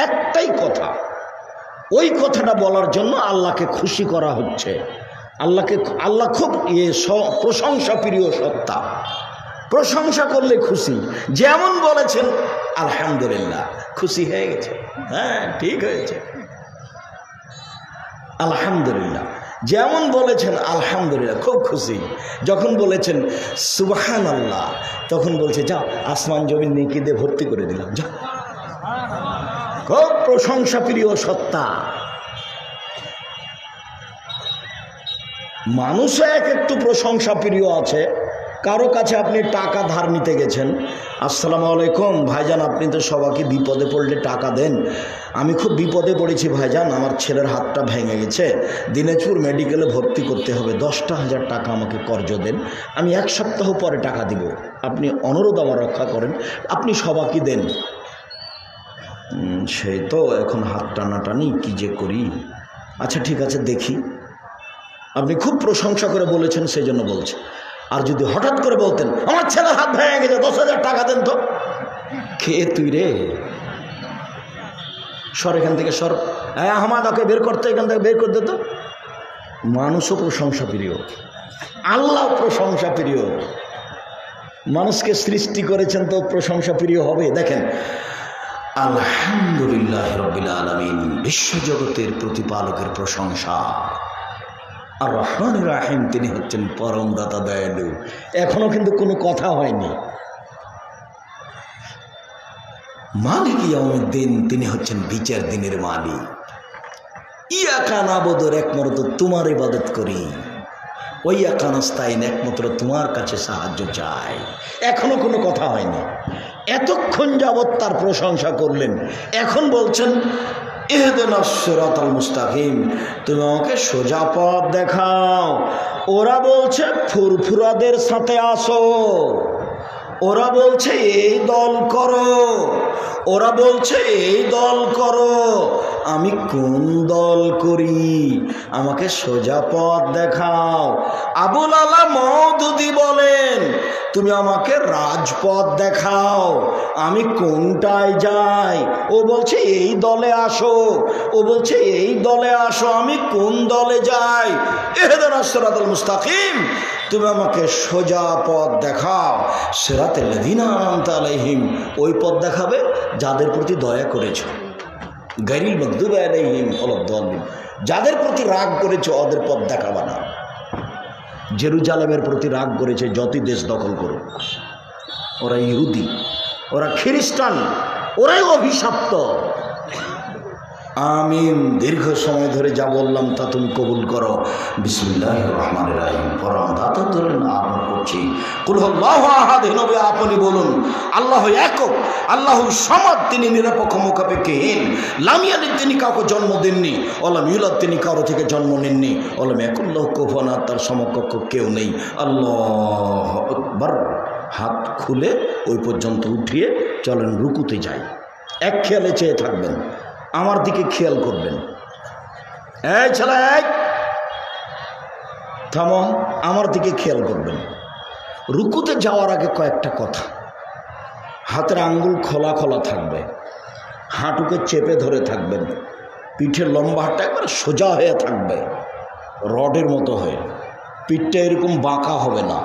একটাই কথা। ওই কথাটা বলার জন্য আল্লাহকে খুশি করা হচ্ছে। আল্লাহ খুব প্রশংসা প্রিয় সত্তা, প্রশংসা করলে খুশি। যেমন বলেছেন আলহামদুলিল্লাহ, খুশি হয়ে গেছে, হ্যাঁ ঠিক হয়েছে আলহামদুলিল্লাহ। যেমন বলেছেন আলহামদুলিল্লাহ, খুব খুশি। যখন বলেছেন সুবহানাল্লাহ তখন বলছে যা আসমান জমিন নেকি দিয়ে ভর্তি করে দিলাম, যা। খুব প্রশংসা প্রিয় সত্তা। মানুষও এক একটু প্রশংসা প্রিয় আছে। কারো কাছে আপনি টাকা ধার নিতে গেছেন, আসসালামু আলাইকুম ভাইজান, আপনি তো সবাইকে বিপদে পড়লে টাকা দেন, আমি খুব বিপদে পড়েছি ভাইজান, আমার ছেলের হাতটা ভেঙে গেছে, দিনাজপুর মেডিকেলে ভর্তি করতে হবে, 10,000 টাকা আমাকে কর্জ দেন, আমি 1 সপ্তাহ পরে টাকা দিব, আপনি অনুরোধ আমার রক্ষা করেন, আপনি সবাইকে দেন। সেই তো এখন হাত টানাটানি কি যে করি, আচ্ছা ঠিক আছে দেখি। আপনি খুব প্রশংসা করে বলেছেন সেই জন্য বলছে। আর যদি হঠাৎ করে বলতেন আমার ছেলের হাত ভেঙে গেছে, 10,000 টাকা দেন, তো কে তুই রে, সর এখান থেকে সর, হ্যাঁ আমাদেরকে বের করতে, এখান থেকে বের করতে। তো মানুষও প্রশংসা প্রিয়, আল্লাহ প্রশংসা প্রিয়। মানুষকে সৃষ্টি করেছেন তো প্রশংসা প্রিয় হবে। দেখেন আলহামদুলিল্লাহ রাব্বিল আলামিন বিশ্বজগতের প্রতিপালকের প্রশংসা। আর রহমান রাহিম তিনি হচ্ছেন পরম দাতা দয়ালু। এখনো কিন্তু কোনো কথা হয়নি। মালিক ইয়াউমিদ্দিন তিনি হচ্ছেন বিচার দিনের মালিক। ইয়াকা না'বুদু একমাত্র তোমার ইবাদত করি, ওয়া ইয়াকা নাস্তাইন একমাত্র তোমার কাছে সাহায্য চাই। এখনো কোনো কথা হয়নি। এতক্ষণ যাবৎ তার প্রশংসা করলেন, এখন বলছেন ইহদিনাস সিরাতাল মুস্তাকিম তুমি আমাকে সোজা পথ দেখাও। ওরা বলছে ফুরফুরাদের সাথে আসো, ওরা বলছে এই দল করো, ওরা বলছে এই দল করো, আমি কোন দল করি, আমাকে সোজা পথ দেখাও। আবুল আলা মওদুদি বলেন তুমি আমাকে রাজপথ দেখাও, আমি কোনটায় যাই। ও বলছে এই দলে আসো, ও বলছে এই দলে আসো, আমি কোন দলে যাই। ইহদিনাস সিরাতাল মুস্তাকিম তুমি আমাকে সোজা পথ দেখাও। সিরাতাল লাযিনা আনআমতা আলাইহিম ওই পথ দেখাবে যাদের প্রতি দয়া করেছ। গায়রিল মাগদুবি আলাইহিম ওয়ালাদ-দাল্লিন যাদের প্রতি রাগ করেছো ওদের পথ দেখাবা না। জেরুজালেমের প্রতি রাগ করেছে, যতই দেশ দখল করুক, ওরা ইহুদি, ওরা খ্রিস্টান, ওরাই অভিশপ্ত। আমিন। দীর্ঘ সময় ধরে যা বললাম তা তুমি কবুল করো। বিসমিল্লাহির রহমানির রহিম পরম দাতা ধরে নাম করছি। কুল হুয়াল্লাহু আহাদ, হে নবী আপনি বলুন আল্লাহ একক, আল্লাহু সামাদ, তিনি নিরপেক্ষ মুখাপেক্ষীহীন। লাম ইয়ালিদ তিনি কাউকে জন্ম দেননি, ওয়ালাম ইউলাদ তিনি কারো থেকে জন্ম নেননি, ওয়ালাম ইয়াকুল লাহু কুফুয়ান আহাদ তার সমকক্ষ কেউ নেই। আল্লাহু আকবার। হাত খুলে ওই পর্যন্ত উঠিয়ে চলেন রুকুতে যাই। এক খেয়ালে চেয়ে থাকবেন, আমার দিকে খেয়াল করবেন। এই ছেলে থামো, আমার দিকে খেয়াল করবেন। রুকুতে যাওয়ার আগে কয়েকটা কথা। হাতের আঙ্গুল খোলা খোলা থাকবে, হাঁটুকে চেপে ধরে থাকবেন, পিঠের লম্বা হাতটা একবার সোজা হয়ে থাকবে, রডের মতো হয়ে, পিঠটা এরকম বাঁকা হবে না,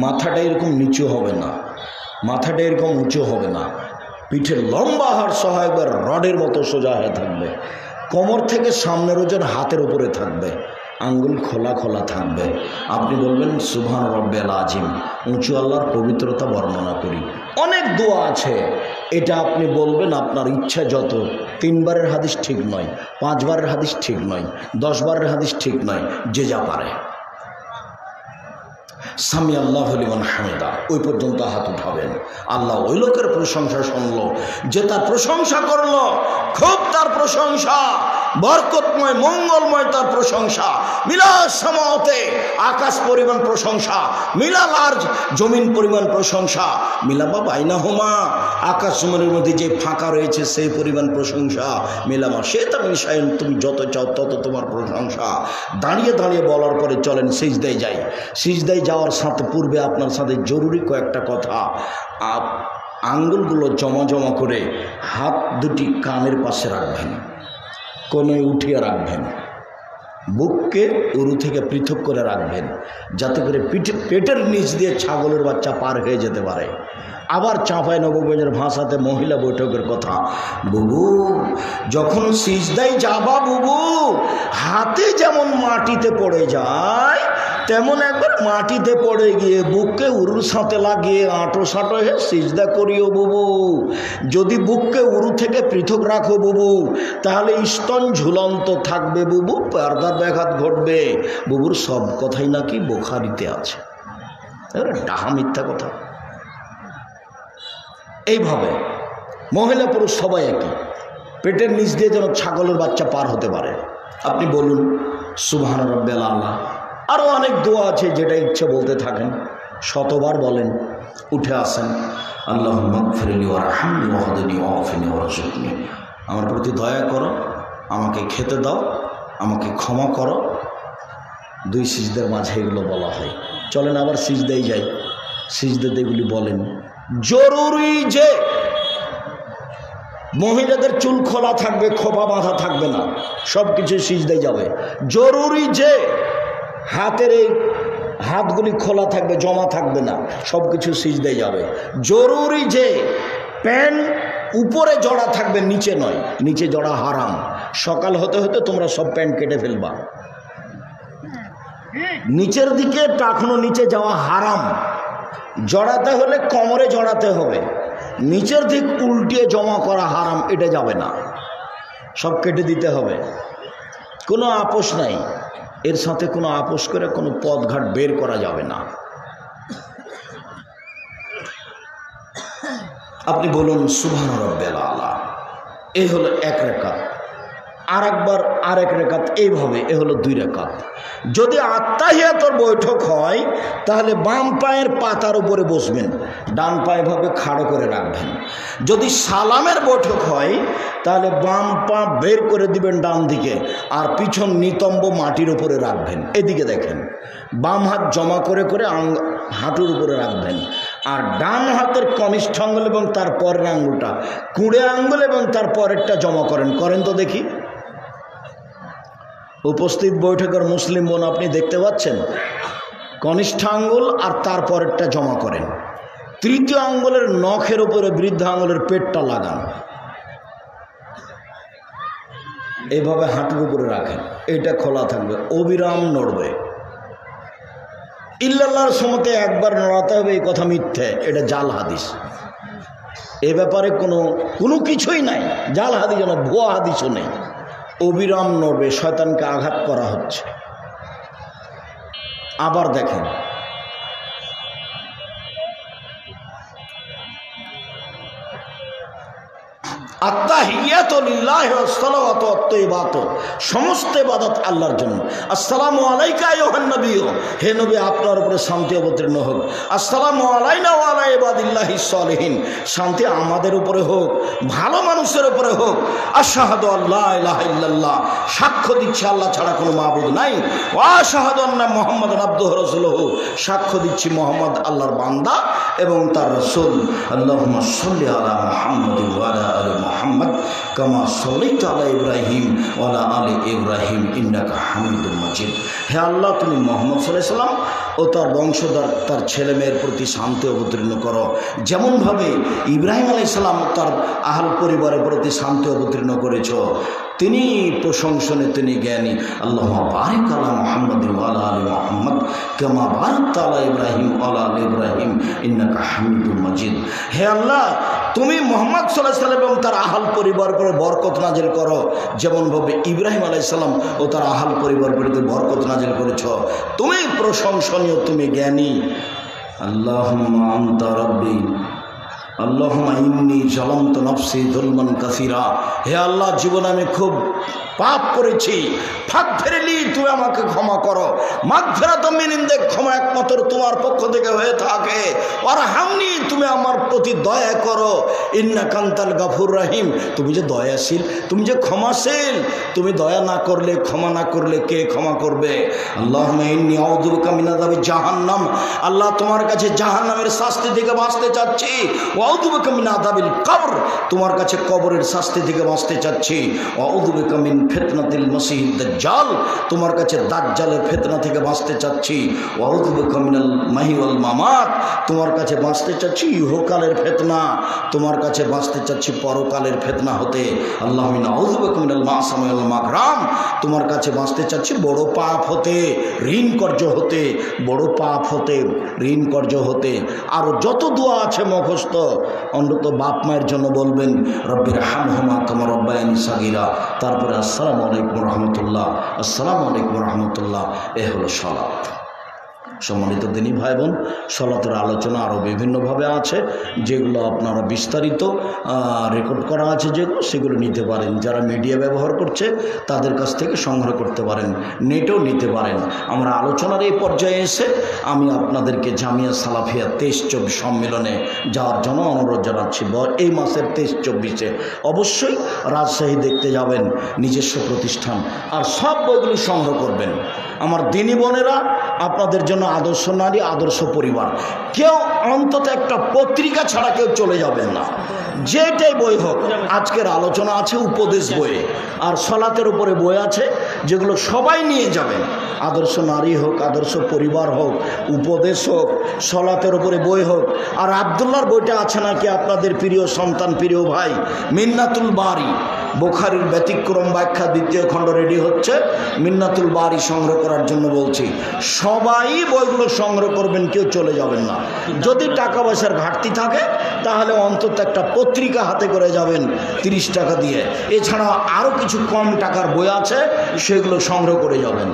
মাথাটা এরকম নিচু হবে না, মাথাটা এরকম উঁচু হবে না, পিঠের লম্বা হাড় সহ একবার রডের মতো সোজা হয়ে থাকবে, কোমর থেকে সামনের ওজন হাতের উপরে থাকবে, আঙ্গুল খোলা খোলা থাকবে। আপনি বলবেন সুবহান রব্বিল আজিম, উঁচু আল্লাহর পবিত্রতা বর্ণনা করি। অনেক দোয়া আছে, এটা আপনি বলবেন আপনার ইচ্ছা যত। 3 বারের হাদিস ঠিক নয়, 5 বারের হাদিস ঠিক নয়, 10 বারের হাদিস ঠিক নয়, যে যা পারে। সামি আল্লাহু লিমান হামিদা, ওই পর্যন্ত হাত উঠাবেন। আল্লাহ ওই লোকের প্রশংসা শুনলো যে তার প্রশংসা করলো, খুব তার প্রশংসা, বরকতময় মঙ্গলময় তার প্রশংসা। মিলা সামাওয়াতে, আকাশ পরিমাণ প্রশংসা, মিলা লার্জ জমিন পরিমাণ প্রশংসা, মিলা বা বাইনাহুমা, আকাশ জমিনের মধ্যে যে ফাঁকা রয়েছে সেই পরিমাণ প্রশংসা, মিলামা সেটা মিশাইন, তুমি যত চাও তত তোমার প্রশংসা। দাঁড়িয়ে দাঁড়িয়ে বলার পরে চলেন সিজদায় যাই। সিজদায় যাওয়ার সাথে পূর্বে আপনার সাথে জরুরি কয়েকটা কথা। আঙ্গুলগুলো জমা জমা করে হাত দুটি কানের পাশে রাখবেন, কোনোই উঠিয়ে রাখবেন, বুককে উরু থেকে পৃথক করে রাখবেন, যাতে করে পেটের নিচ দিয়ে ছাগলের বাচ্চা পার হয়ে যেতে পারে। আবার চাঁপায় নবগঞ্জের ভাষাতে মহিলা বৈঠকের কথা, বুবু যখন সিজদায় যাবা বুবু, হাতে যেমন মাটিতে পড়ে যায় তেমন একবার মাটিতে পড়ে গিয়ে বুককে উরুর সাথে লাগিয়ে আঁটো সাঁটো হয়ে সিজদা করিও বুবু। যদি বুককে উরু থেকে পৃথক রাখো বুবু, তাহলে স্তন ঝুলন্ত থাকবে বুবু, পর্দার ব্যাঘাত ঘটবে। বুবুর সব কথাই নাকি বুখারীতে আছে, ডাহা মিথ্যা কথা। এইভাবে মহিলা পুরুষ সবাই একই, পেটের নিচ দিয়ে যেন ছাগলের বাচ্চা পার হতে পারে। আপনি বলুন সুবহান রাব্বিল আলা। আরও অনেক দোয়া আছে, যেটা ইচ্ছে বলতে থাকেন, শতবার বলেন। উঠে আসেন, আল্লাহুম্মা গফিরলি ওয়ারহামনি ওয়াহদিনি ওয়াফিনি ওয়ারযুকনি, আমার প্রতি দয়া করো, আমাকে খেতে দাও, আমাকে ক্ষমা করো। 2 সিজদার মাঝে এগুলো বলা হয়। চলেন আবার সিজদায় যাই, সিজদাতে এগুলি বলেন। জরুরি যে মহিলাদের চুল খোলা থাকবে, খোপা বাঁধা থাকবে না, সব কিছু সিজদায় যাবে। জরুরি যে হাতের এই হাতগুলি খোলা থাকবে, জমা থাকবে না, সব কিছু সিজদায় যাবে। জরুরি যে প্যান্ট উপরে জড়া থাকবে, নিচে নয়, নিচে জড়া হারাম। সকাল হতে হতে তোমরা সব প্যান্ট কেটে ফেলবা। নিচের দিকে টাকনো নিচে যাওয়া হারাম। জড়াতে হলে কোমরে জড়াতে হবে, নিচের দিক উল্টিয়ে জমা করা হারাম, এটা যাবে না, সব কেটে দিতে হবে। কোনো আপোষ নাই, এর সাথে কোনো আপোষ করে কোনো পথঘাট বের করা যাবে না। আপনি বলুন সুবহান রাব্বিল আলা। এই হলো 1 রাকাত। আর একবার আরেক রাকাত এইভাবে, এ হলো 2 রাকাত। যদি আত্তাহিয়াতুর বৈঠক হয় তাহলে বাম পায়ের পাতার উপরে বসবেন, ডান পায়ে ভাবে খাড়ো করে রাখবেন। যদি সালামের বৈঠক হয় তাহলে বাম পা বের করে দিবেন ডান দিকে, আর পিছন নিতম্ব মাটির উপরে রাখবেন। এদিকে দেখেন, বাম হাত জমা করে করে হাঁটুর উপরে রাখবেন, আর ডান হাতের কনিষ্ঠ আঙ্গুল এবং তার পরের আঙ্গুলটা, কুড়ে আঙ্গুল এবং তার পরেরটা জমা করেন। করেন তো দেখি। উপস্থিত বৈঠকের মুসলিম বোন আপনি দেখতে পাচ্ছেন, কনিষ্ঠ আঙ্গুল আর তার পরেরটা জমা করেন। তৃতীয় আঙ্গুলের নখের উপরে বৃদ্ধ আঙ্গুলের পেটটা লাগান, এইভাবে হাঁটুর উপরে রাখেন, এটা খোলা থাকবে, অবিরাম নড়বে। ইল্লাল্লাহর সমতে একবার নড়াতে হবে, এই কথা মিথ্যে, এটা জাল হাদিস। এ ব্যাপারে কোনো কিছুই নাই, জাল হাদিস না, ভুয়া হাদিসও নেই। অবিরাম নড়বে, শয়তানকে আঘাত করা হচ্ছে। আবার দেখেন, আত্তাহিয়াতু লিল্লাহি ওয়াস সালাওয়াতু ওয়াত তাইয়্যিবাতু, সমস্ত ইবাদত আল্লাহর জন্য। আসসালামু আলাইকা আইয়ুহান নবী, হে নবী আপনার উপরে শান্তি অবতীর্ণ হোক। আসসালামু আলাইনা ওয়া আলা ইবাদিল্লাহিস সালিহিন, শান্তি আমাদের উপরে হোক, ভালো মানুষের উপরে হোক। আশহাদু আল্লা ইলাহা ইল্লাল্লাহ, সাক্ষ্য দিচ্ছি আল্লাহ ছাড়া কোনো মাবুদ নাই। ওয়া আশহাদু আন্না মুহাম্মাদান আবদুহু রাসূলুহু, সাক্ষ্য দিচ্ছি মুহাম্মদ আল্লাহর বান্দা এবং তার রাসূল। আল্লাহুম্মা সাল্লি আলা মুহাম্মাদিন ওয়া আলা আলি মুহাম্মদ কামা সাল্লাইতা আলা ইব্রাহিম ওয়া আলা আলি ইব্রাহিম ইন্নাকা হামিদুম মাজিদ। হে আল্লাহ, তুমি মুহাম্মদ সাল্লাল্লাহু আলাইহি ওয়াসাল্লাম ও তার বংশধর তার ছেলেমেয়ের প্রতি শান্তি অবতীর্ণ করো, যেমনভাবে ইব্রাহিম আলাইহিস সালাম তার আহল পরিবারের প্রতি শান্তি অবতীর্ণ করেছ। তিনি প্রশংসনে, তিনি জ্ঞানী। আল্লাহুম্মা বারিক আলা মুহাম্মাদ ওয়া আলা আলি মুহাম্মাদ কামা বারাকতা আলা ইব্রাহিম ওয়া আলা আলি ইব্রাহিম ইন্নাকা হামিদুম মাজিদ। হে আল্লাহ, তুমি মুহাম্মদ সাল্লাল্লাহু আলাইহি ওয়াসাল্লাম এবং তার আহল পরিবারের উপরে বরকত নাজিল করো, যেমনভাবে ইব্রাহিম আলাইহিস সালাম ও তার আহল পরিবারের প্রতি বরকত নাজিল করেছ। তুমি প্রশংসনীয়, তুমি জ্ঞানী। আল্লাহুম্মা আনতা রাব্বি আল্লাহুম্মা ইন্নী যালামতু নাফসি যুলমান কাসীরা। হে আল্লাহ, জীবনে আমি খুব পাপ করেছি, ফাগফিরলি, তুমি আমাকে ক্ষমা করো। মাগফিরাতুম মিন ইনদিক, ক্ষমা একমাত্র তোমার পক্ষ থেকে হয়ে থাকে। ওয়ারহামনি, তুমি আমার প্রতি দয়া করো। ইন্নাকা আনতাল গাফুর রহিম, তুমি যে দয়াশীল, তুমি যে ক্ষমাশীল, তুমি দয়া না করলে, ক্ষমা না করলে কে ক্ষমা করবে? আল্লাহুম্মা ইন্নী আউযু বিকা মিন আযাবি জাহান্নাম, আল্লাহ তোমার কাছে জাহান্নামের শাস্তি থেকে বাঁচতে চাচ্ছি। ওয়া আউযু বিকা মিন আযাবিল কবর, তোমার কাছে কবরের শাস্তি থেকে বাঁচতে চাচ্ছি। ওয়া আউযু বিকা মিন ফিতনাতিল মাসিহিদ দাজ্জাল, তোমার কাছে দাজ্জালের ফিতনা থেকে বাঁচতে চাচ্ছি। ওয়া আউযু বিকা মিনাল মাহি ওয়াল মামাত, তোমার কাছে বাঁচতে চাচ্ছি ইহকালের ফিতনা, তোমার কাছে বাঁচতে চাচ্ছি পরকালের ফিতনা হতে। আল্লাহুম্মা আউযু বিকা মিনাল মাসামি ওয়াল মাগরাম, তোমার কাছে বাঁচতে চাচ্ছি বড় পাপ হতে, ঋণ কর্য হতে, বড় পাপ হতে, ঋণ কর্য হতে। আর যত দোয়া আছে মুখস্থ, অন্তত বাপ মায়ের জন্য বলবেন রব্বির হামহুমা কামা রব্বায়ানি সাগীরা। তারপরে আসসালামু আলাইকুম রহমতুল্লাহ, আসসালামু আলাইকুম রহমতুল্লাহ। এ হলো সালাত। সম্মানিত দিনী ভাই বোন, সালাতের আলোচনা আরও বিভিন্নভাবে আছে, যেগুলো আপনারা বিস্তারিত রেকর্ড করা আছে, যেগুলো সেগুলো নিতে পারেন। যারা মিডিয়া ব্যবহার করছে তাদের কাছ থেকে সংগ্রহ করতে পারেন, নেটেও নিতে পারেন। আমরা আলোচনার এই পর্যায়ে এসে আমি আপনাদেরকে জামিয়া সালাফিয়া 23-24 সম্মেলনে যাওয়ার জন্য অনুরোধ জানাচ্ছি। এই মাসের 23-24-এ অবশ্যই রাজশাহী দেখতে যাবেন, নিজস্ব প্রতিষ্ঠান, আর সব বইগুলি সংগ্রহ করবেন। আমার দিনী বোনেরা, আপনাদের জন্য আদর্শ নারী, আদর্শ পরিবার। কেউ অন্তত একটা পত্রিকা ছাড়া কেউ চলে যাবেন না, যেটাই বই হোক। আজকের আলোচনা আছে উপদেশ বইয়ে, আর সালাতের উপরে বই আছে, যেগুলো সবাই নিয়ে যাবেন। আদর্শ নারী হোক, আদর্শ পরিবার হোক, উপদেশ হোক, সালাতের উপরে বই হোক। আর আব্দুল্লাহর বইটা আছে নাকি আপনাদের প্রিয় সন্তান, প্রিয় ভাই, মিন্নাতুল বারি, বুখারীর ব্যতিক্রম ব্যাখ্যা 2য় খণ্ড রেডি হচ্ছে। মিন্নাতুল বারি সংগ্রহ করার জন্য বলছি, সবাই বইগুলো সংগ্রহ করবেন, কেউ চলে যাবেন না। যদি টাকা পয়সার ঘাটতি থাকে তাহলে অন্তত একটা পত্রিকা হাতে করে যাবেন 30 টাকা দিয়ে। এছাড়া আরও কিছু কম টাকার বই আছে, সেগুলো সংগ্রহ করে যাবেন।